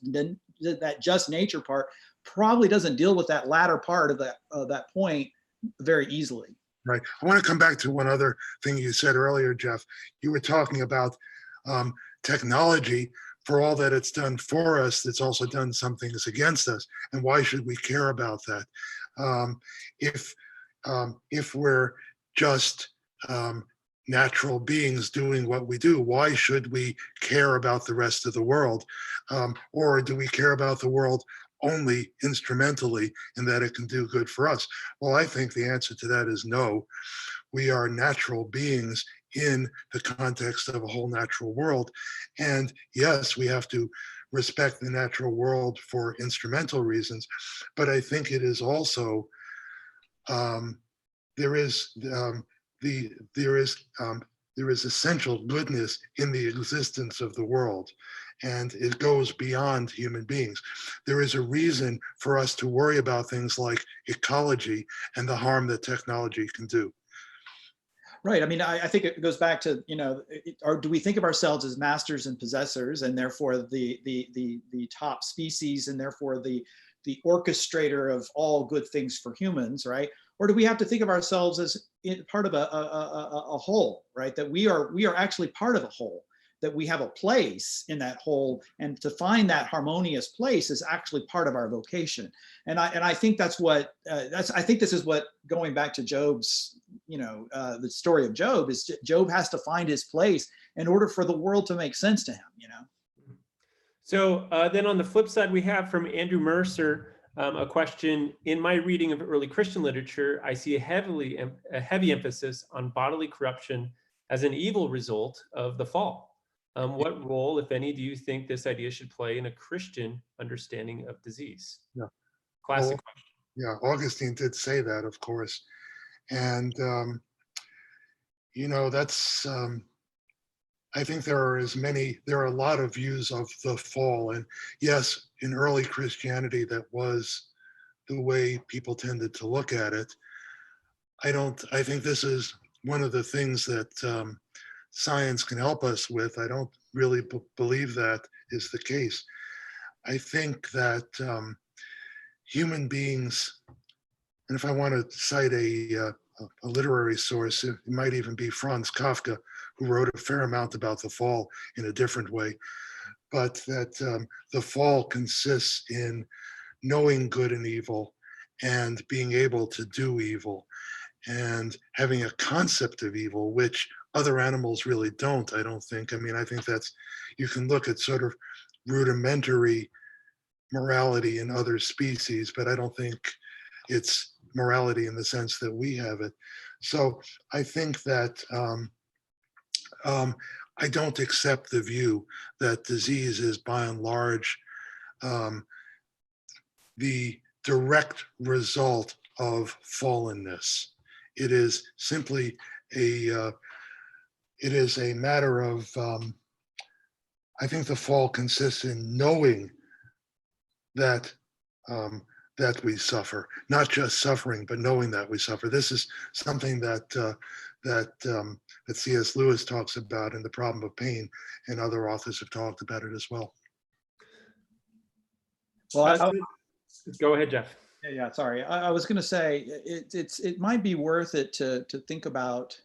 nature part probably doesn't deal with that latter part of that point very easily. Right. I want to come back to one other thing you said earlier, Jeff. You were talking about technology. For all that it's done for us, it's also done some things against us. And why should we care about that? If we're just natural beings doing what we do, why should we care about the rest of the world? Or do we care about the world only instrumentally in that it can do good for us? Well, I think the answer to that is no. We are natural beings in the context of a whole natural world. And yes, we have to respect the natural world for instrumental reasons, but I think it is also, there is essential goodness in the existence of the world, and it goes beyond human beings. There is a reason for us to worry about things like ecology and the harm that technology can do. Right. I mean, I think it goes back to, or do we think of ourselves as masters and possessors, and therefore the top species, and therefore the orchestrator of all good things for humans, right? Or do we have to think of ourselves as part of a whole, right? That we are actually part of a whole, that we have a place in that whole, and to find that harmonious place is actually part of our vocation. And I think that's what I think this is what, going back to Job's, the story of Job, is Job has to find his place in order for the world to make sense to him. So then on the flip side, we have from Andrew Mercer a question. In my reading of early Christian literature, I see a heavy emphasis on bodily corruption as an evil result of the fall. What role, if any, do you think this idea should play in a Christian understanding of disease? Yeah. Classic question. Yeah, Augustine did say that, of course. And, that's, I think there are a lot of views of the fall. And yes, in early Christianity, that was the way people tended to look at it. I think this is one of the things that science can help us with. I don't really believe that is the case. I think that human beings, and if I want to cite a literary source, it might even be Franz Kafka, who wrote a fair amount about the fall in a different way, but that the fall consists in knowing good and evil and being able to do evil and having a concept of evil, which other animals really don't, I don't think. I mean, I think you can look at sort of rudimentary morality in other species, but I don't think it's morality in the sense that we have it. So I think that I don't accept the view that disease is by and large the direct result of fallenness. It is simply it is a matter of, I think the fall consists in knowing that that we suffer, not just suffering, but knowing that we suffer. This is something that that C.S. Lewis talks about in The Problem of Pain, and other authors have talked about it as well. Well, Go ahead, Jeff. yeah, sorry. I was going to say it might be worth it to think about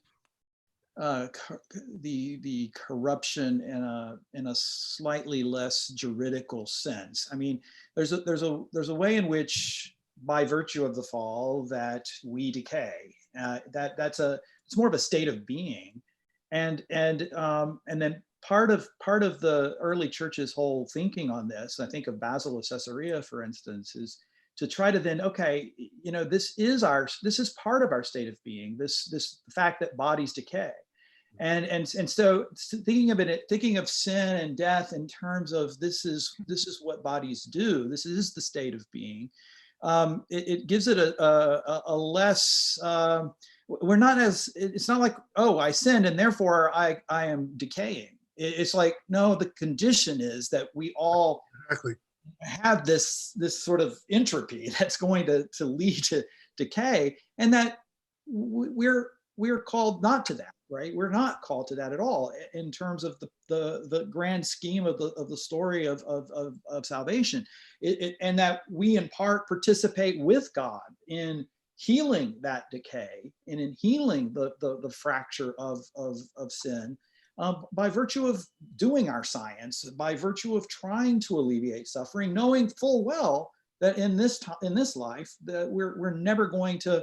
the corruption in a slightly less juridical sense. I mean, there's a way in which, by virtue of the fall, that we decay. It's more of a state of being, and then part of the early church's whole thinking on this, I think of Basil of Caesarea, for instance, is to try to then, okay, this is part of our state of being, this fact that bodies decay. And so thinking of sin and death in terms of this is what bodies do, this is the state of being, it gives it a less, it's not like, oh, I sinned and therefore I am decaying. It's like, no, the condition is that we all have this sort of entropy that's going to lead to decay, and that we're called not to that, right? We're not called to that at all in terms of the grand scheme of the story of salvation, and that we in part participate with God in healing that decay and in healing the fracture of sin. By virtue of doing our science, by virtue of trying to alleviate suffering, knowing full well that in this life that we're never going to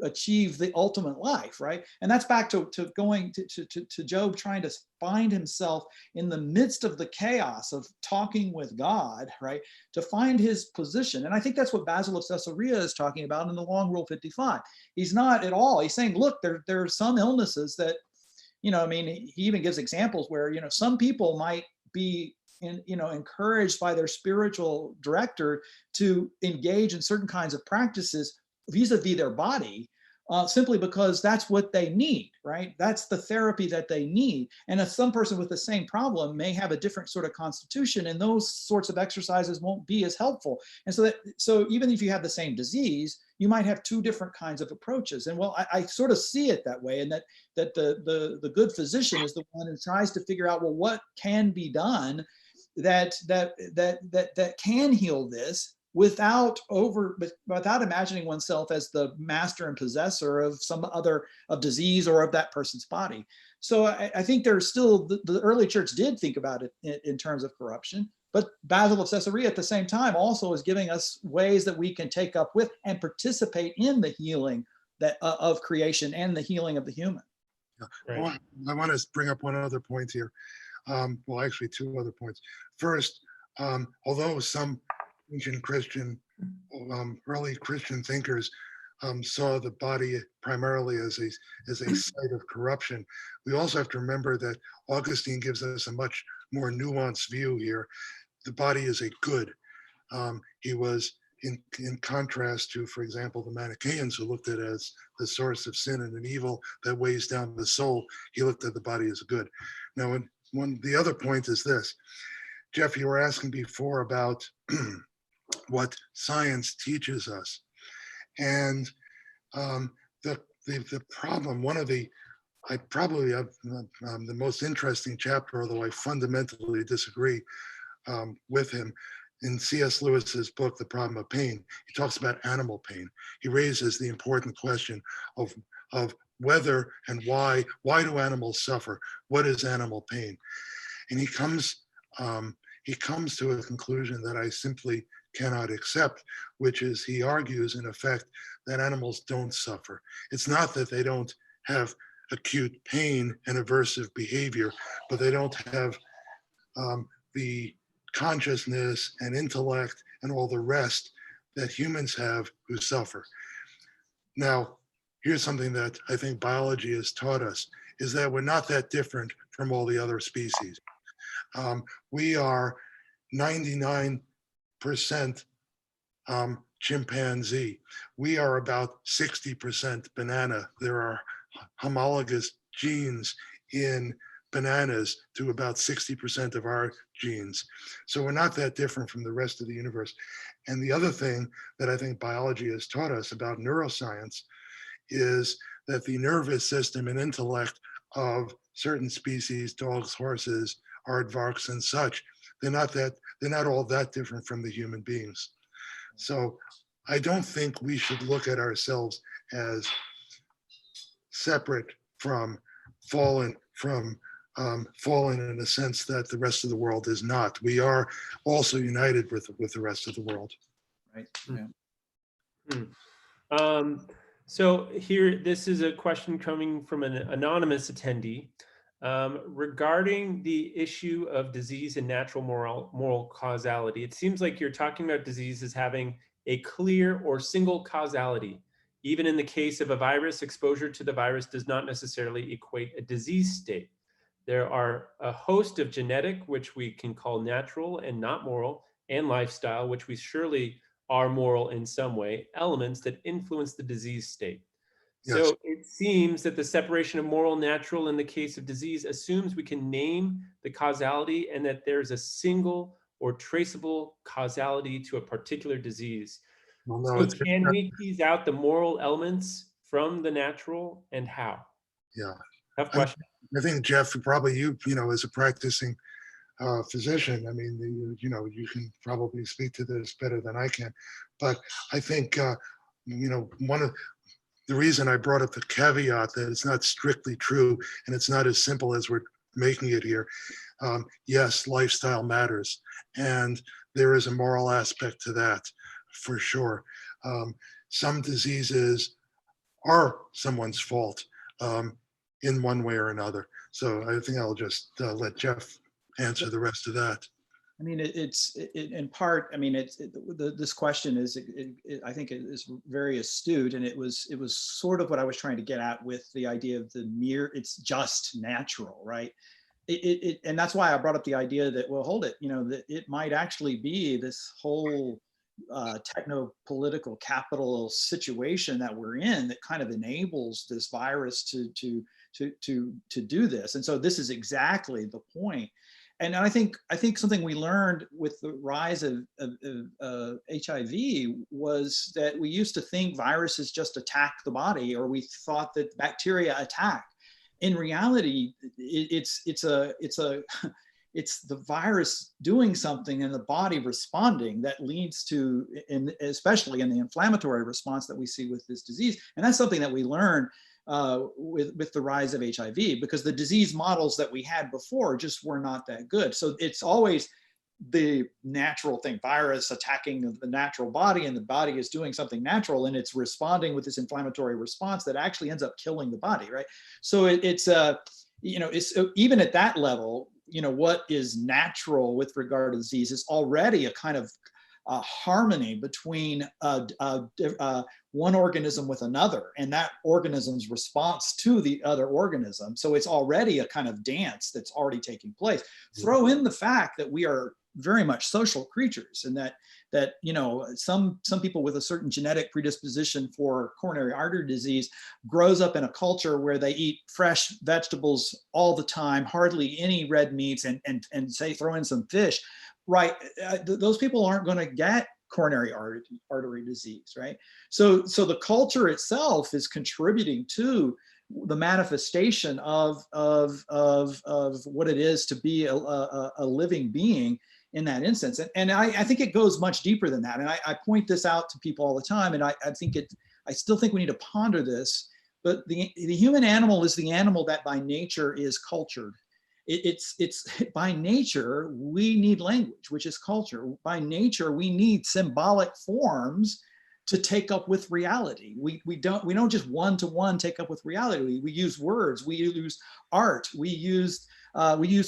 achieve the ultimate life, right? And that's back to going to Job, trying to find himself in the midst of the chaos of talking with God, right? To find his position. And I think that's what Basil of Caesarea is talking about in the Long Rule 55. He's not at all. He's saying, look, there are some illnesses that, I mean, he even gives examples where, some people might be encouraged by their spiritual director to engage in certain kinds of practices vis-a-vis their body, simply because that's what they need, right? That's the therapy that they need. And if some person with the same problem may have a different sort of constitution, and those sorts of exercises won't be as helpful. And so even if you have the same disease, you might have two different kinds of approaches. And well, I sort of see it that way, and that the good physician is the one who tries to figure out, well, what can be done that can heal this, without imagining oneself as the master and possessor of some other disease or of that person's body. So I think there's still, the early church did think about it in terms of corruption, but Basil of Caesarea at the same time also is giving us ways that we can take up with and participate in the healing of creation and the healing of the human. Yeah. Right. I want to bring up one other point here. Well, actually two other points. First, although some ancient Christian, early Christian thinkers saw the body primarily as a site of corruption, we also have to remember that Augustine gives us a much more nuanced view here. The body is a good. He was in contrast to, for example, the Manichaeans, who looked at it as the source of sin and an evil that weighs down the soul. He looked at the body as a good. Now, the other point is this. Jeff, you were asking before about what science teaches us, and the problem. One of the the most interesting chapter, although I fundamentally disagree with him, in C.S. Lewis's book, The Problem of Pain. He talks about animal pain. He raises the important question of whether and why do animals suffer? What is animal pain? And he comes to a conclusion that I simply cannot accept, which is, he argues in effect that animals don't suffer. It's not that they don't have acute pain and aversive behavior, but they don't have the consciousness and intellect and all the rest that humans have who suffer. Now, here's something that I think biology has taught us, is that we're not that different from all the other species. We are 99% chimpanzee. We are about 60% banana. There are homologous genes in bananas to about 60% of our genes. So we're not that different from the rest of the universe. And the other thing that I think biology has taught us about neuroscience is that the nervous system and intellect of certain species, dogs, horses, aardvarks, and such, they're not all that different from the human beings. So I don't think we should look at ourselves as separate from fallen in a sense that the rest of the world is not. We are also united with the rest of the world. Right. Yeah. So here, this is a question coming from an anonymous attendee regarding the issue of disease and natural moral causality. It seems like you're talking about disease as having a clear or single causality. Even in the case of a virus, exposure to the virus does not necessarily equate a disease state. There are a host of genetic, which we can call natural and not moral, and lifestyle, which we surely are moral in some way, elements that influence the disease state. Yes. So it seems that the separation of moral and natural in the case of disease assumes we can name the causality and that there's a single or traceable causality to a particular disease. Well, no, So can we tease out the moral elements from the natural, and how? Yeah. Tough question. I think, Jeff, probably you know, as a practicing physician, I mean, you can probably speak to this better than I can. But I think, one of the reason I brought up the caveat that it's not strictly true and it's not as simple as we're making it here. Yes, lifestyle matters, and there is a moral aspect to that for sure. Some diseases are someone's fault in one way or another. So I think I'll just let Jeff answer the rest of that. I mean, it's in part. I mean, this question is, I think, it is very astute, and it was sort of what I was trying to get at with the idea of it's just natural, right? And that's why I brought up the idea that, well, hold it, that it might actually be this whole techno-political capital situation that we're in that kind of enables this virus to do this. And so this is exactly the point. And I think something we learned with the rise of HIV was that we used to think viruses just attack the body, or we thought that bacteria attack. In reality, it's the virus doing something and the body responding that leads to, especially in the inflammatory response that we see with this disease. And that's something that we learned with the rise of HIV, because the disease models that we had before just were not that good. So it's always the natural thing, virus attacking the natural body, and the body is doing something natural, and it's responding with this inflammatory response that actually ends up killing the body, right? So it's even at that level, what is natural with regard to disease is already a kind of harmony between one organism with another, and that organism's response to the other organism. So it's already a kind of dance that's already taking place. Throw in the fact that we are very much social creatures, and that some people with a certain genetic predisposition for coronary artery disease grows up in a culture where they eat fresh vegetables all the time, hardly any red meats, and say throw in some fish. Right, those people aren't going to get coronary artery disease, right? So the culture itself is contributing to the manifestation of what it is to be a living being in that instance. And I think it goes much deeper than that. And I point this out to people all the time, and I still think we need to ponder this. But the human animal is the animal that by nature is cultured. It's by nature, we need language, which is culture. By nature, we need symbolic forms to take up with reality. We don't just one-to-one take up with reality. We use words, we use art, we use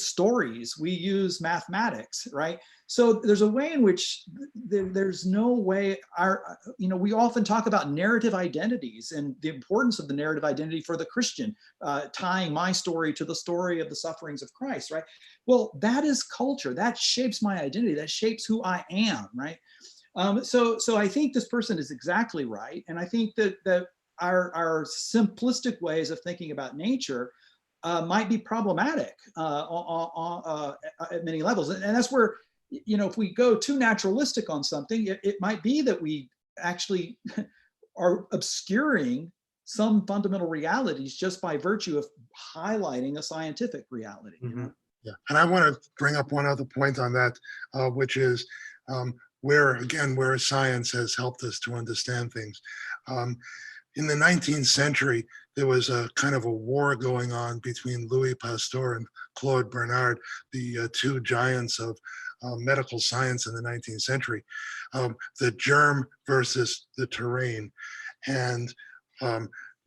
stories, we use mathematics, right? So there's a way in which there's no way we often talk about narrative identities and the importance of the narrative identity for the Christian, tying my story to the story of the sufferings of Christ, right? Well, that is culture. That shapes my identity. That shapes who I am, right? So I think this person is exactly right. And I think that our simplistic ways of thinking about nature might be problematic at many levels. And that's where, if we go too naturalistic on something, it might be that we actually are obscuring some fundamental realities just by virtue of highlighting a scientific reality. You know? Yeah, and I want to bring up one other point on that, which is where science has helped us to understand things. In the 19th century, there was a kind of a war going on between Louis Pasteur and Claude Bernard, the two giants of medical science in the 19th century, the germ versus the terrain. And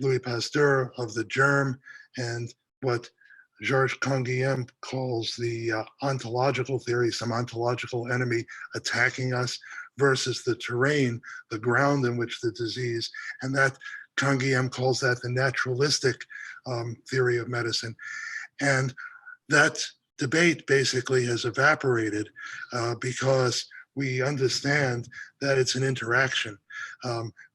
Louis Pasteur of the germ, and what Georges Canguilhem calls the ontological theory, some ontological enemy attacking us, versus the terrain, the ground in which the disease, and that Canguilhem calls that the naturalistic theory of medicine. And that debate basically has evaporated because we understand that it's an interaction.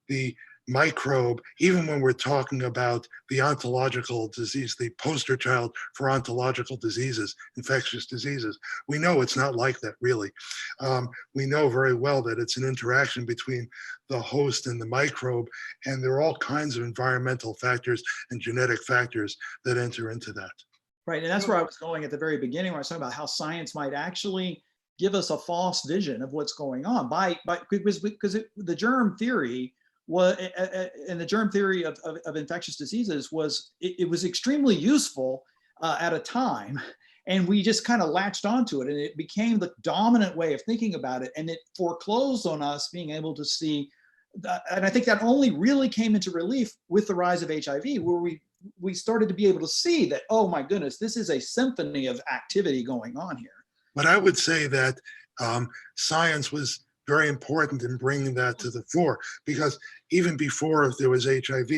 The microbe, even when we're talking about the ontological disease, the poster child for ontological diseases, infectious diseases, we know it's not like that really. We know very well that it's an interaction between the host and the microbe, and there are all kinds of environmental factors and genetic factors that enter into that. Right, and that's where I was going at the very beginning, where I was talking about how science might actually give us a false vision of what's going on because the germ theory and the germ theory of infectious diseases was extremely useful at a time, and we just kind of latched onto it, and it became the dominant way of thinking about it, and it foreclosed on us being able to see. And I think that only really came into relief with the rise of HIV, where we started to be able to see that, oh my goodness, this is a symphony of activity going on here. But I would say that science was very important in bringing that to the fore, because even before there was HIV,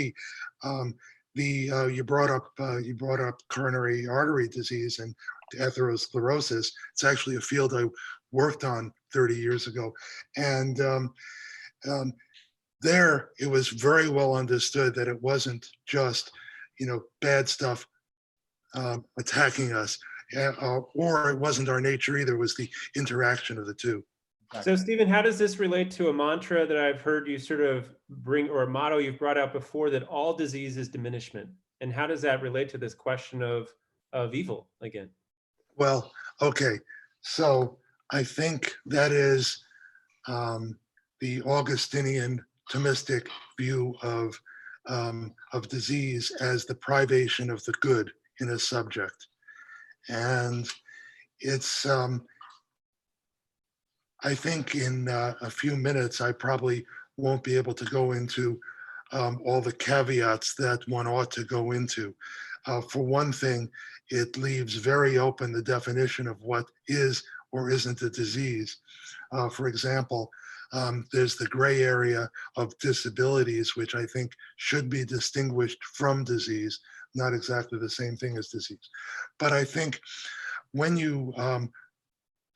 you brought up coronary artery disease and atherosclerosis. It's actually a field I worked on 30 years ago, and there it was very well understood that it wasn't just bad stuff attacking us, or it wasn't our nature either. It was the interaction of the two. So Stephen, how does this relate to a mantra that I've heard you sort of bring, or a motto you've brought out before, that all disease is diminishment? And how does that relate to this question of evil again? Well, okay. So I think that is the Augustinian Thomistic view of disease as the privation of the good in a subject. And it's, I think in a few minutes, I probably won't be able to go into all the caveats that one ought to go into. For one thing, it leaves very open the definition of what is or isn't a disease. For example, there's the gray area of disabilities, which I think should be distinguished from disease, not exactly the same thing as disease. But I think when you,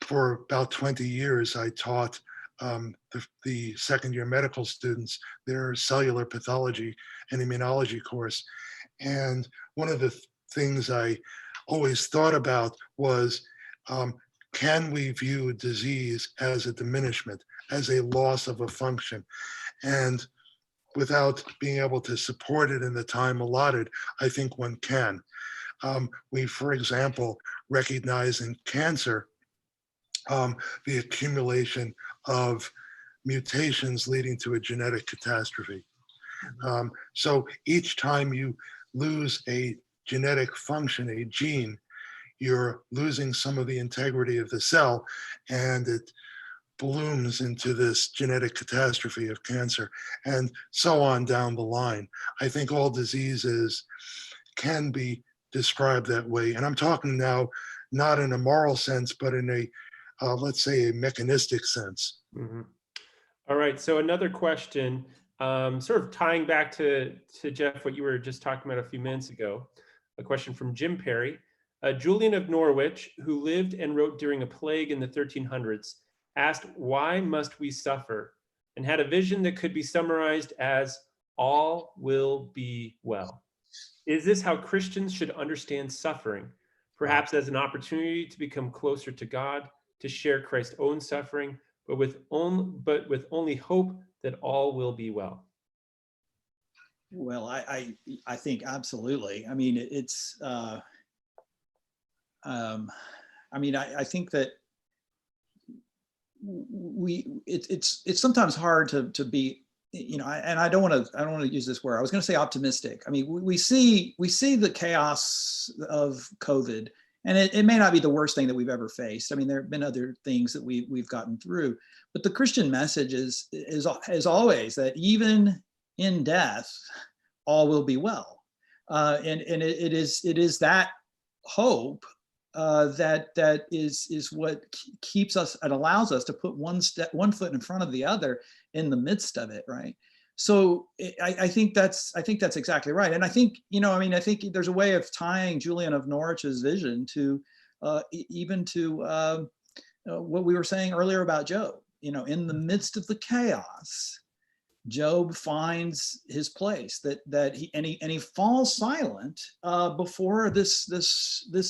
for about 20 years, I taught the second-year medical students their cellular pathology and immunology course. And one of the things I always thought about was, can we view disease as a diminishment, as a loss of a function? And without being able to support it in the time allotted, I think one can. We, for example, recognize in cancer the accumulation of mutations leading to a genetic catastrophe. So each time you lose a genetic function, a gene, you're losing some of the integrity of the cell, and it blooms into this genetic catastrophe of cancer, and so on down the line. I think all diseases can be described that way. And I'm talking now not in a moral sense, but in a, let's say, a mechanistic sense. Mm-hmm. All right, so another question, sort of tying back to Jeff, what you were just talking about a few minutes ago, a question from Jim Perry. Julian of Norwich, who lived and wrote during a plague in the 1300s, asked, why must we suffer? And had a vision that could be summarized as, all will be well. Is this how Christians should understand suffering? Perhaps as an opportunity to become closer to God, to share Christ's own suffering, but with only hope that all will be well. Well, I think absolutely. I mean, it's. I mean, I think that it's sometimes hard to be, you know, and I don't want to use this word. I was going to say optimistic. I mean, we see the chaos of COVID, and it may not be the worst thing that we've ever faced. I mean, there have been other things that we've gotten through, but the Christian message is always that even in death, all will be well, and it is that hope that is what keeps us and allows us to put one foot in front of the other in the midst of it, right? So I think that's exactly right, and I think, you know, I mean, I think there's a way of tying Julian of Norwich's vision to even to what we were saying earlier about Job. You know, in the midst of the chaos, Job finds his place, that he falls silent before this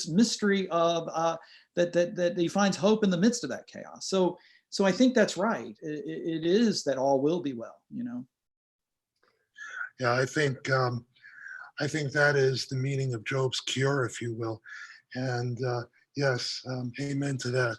mystery of that he finds hope in the midst of that chaos. So I think that's right. It is that all will be well, you know. Yeah, I think that is the meaning of Job's cure, if you will. And yes, amen to that.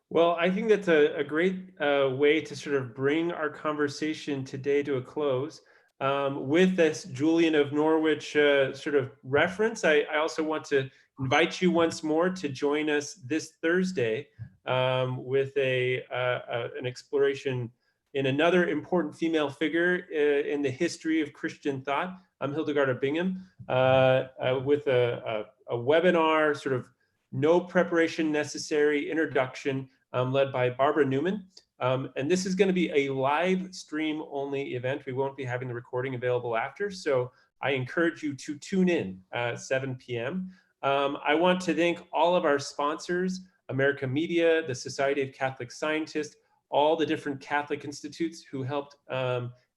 Well, I think that's a great way to sort of bring our conversation today to a close. With this Julian of Norwich sort of reference, I also want to invite you once more to join us this Thursday with an exploration in another important female figure in the history of Christian thought. I'm Hildegard of Bingham with a webinar, sort of no preparation necessary introduction, led by Barbara Newman. And this is going to be a live stream only event. We won't be having the recording available after. So I encourage you to tune in at 7 p.m. I want to thank all of our sponsors, America Media, the Society of Catholic Scientists, all the different Catholic institutes who helped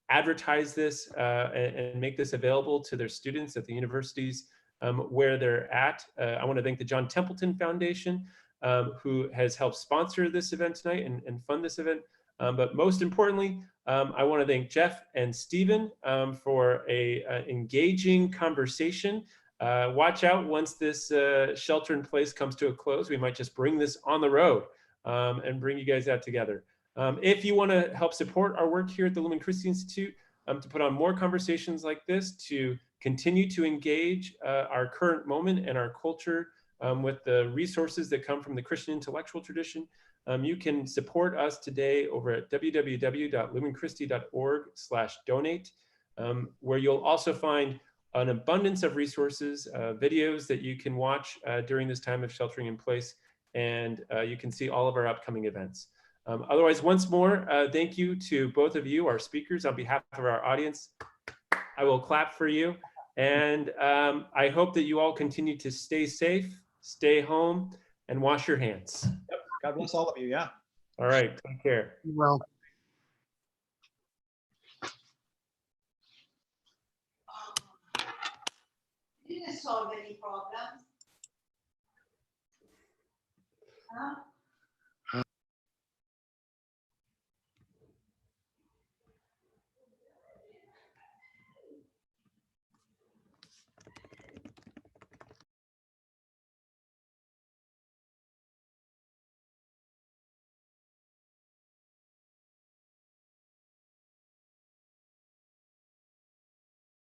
advertise this and make this available to their students at the universities where they're at. I want to thank the John Templeton Foundation, who has helped sponsor this event tonight and fund this event. But most importantly, I want to thank Jeff and Stephen for a engaging conversation. Watch out, once this shelter in place comes to a close, we might just bring this on the road and bring you guys out together. If you want to help support our work here at the Lumen Christi Institute, to put on more conversations like this, to continue to engage our current moment and our culture with the resources that come from the Christian intellectual tradition, you can support us today over at www.lumenchristi.org/donate, where you'll also find an abundance of resources, videos that you can watch during this time of sheltering in place, and you can see all of our upcoming events. Otherwise, once more, thank you to both of you, our speakers. On behalf of our audience, I will clap for you. And I hope that you all continue to stay safe, stay home, and wash your hands. Yep. God bless all of you. Yeah. All right. Take care. Well. Didn't solve any problems. Huh?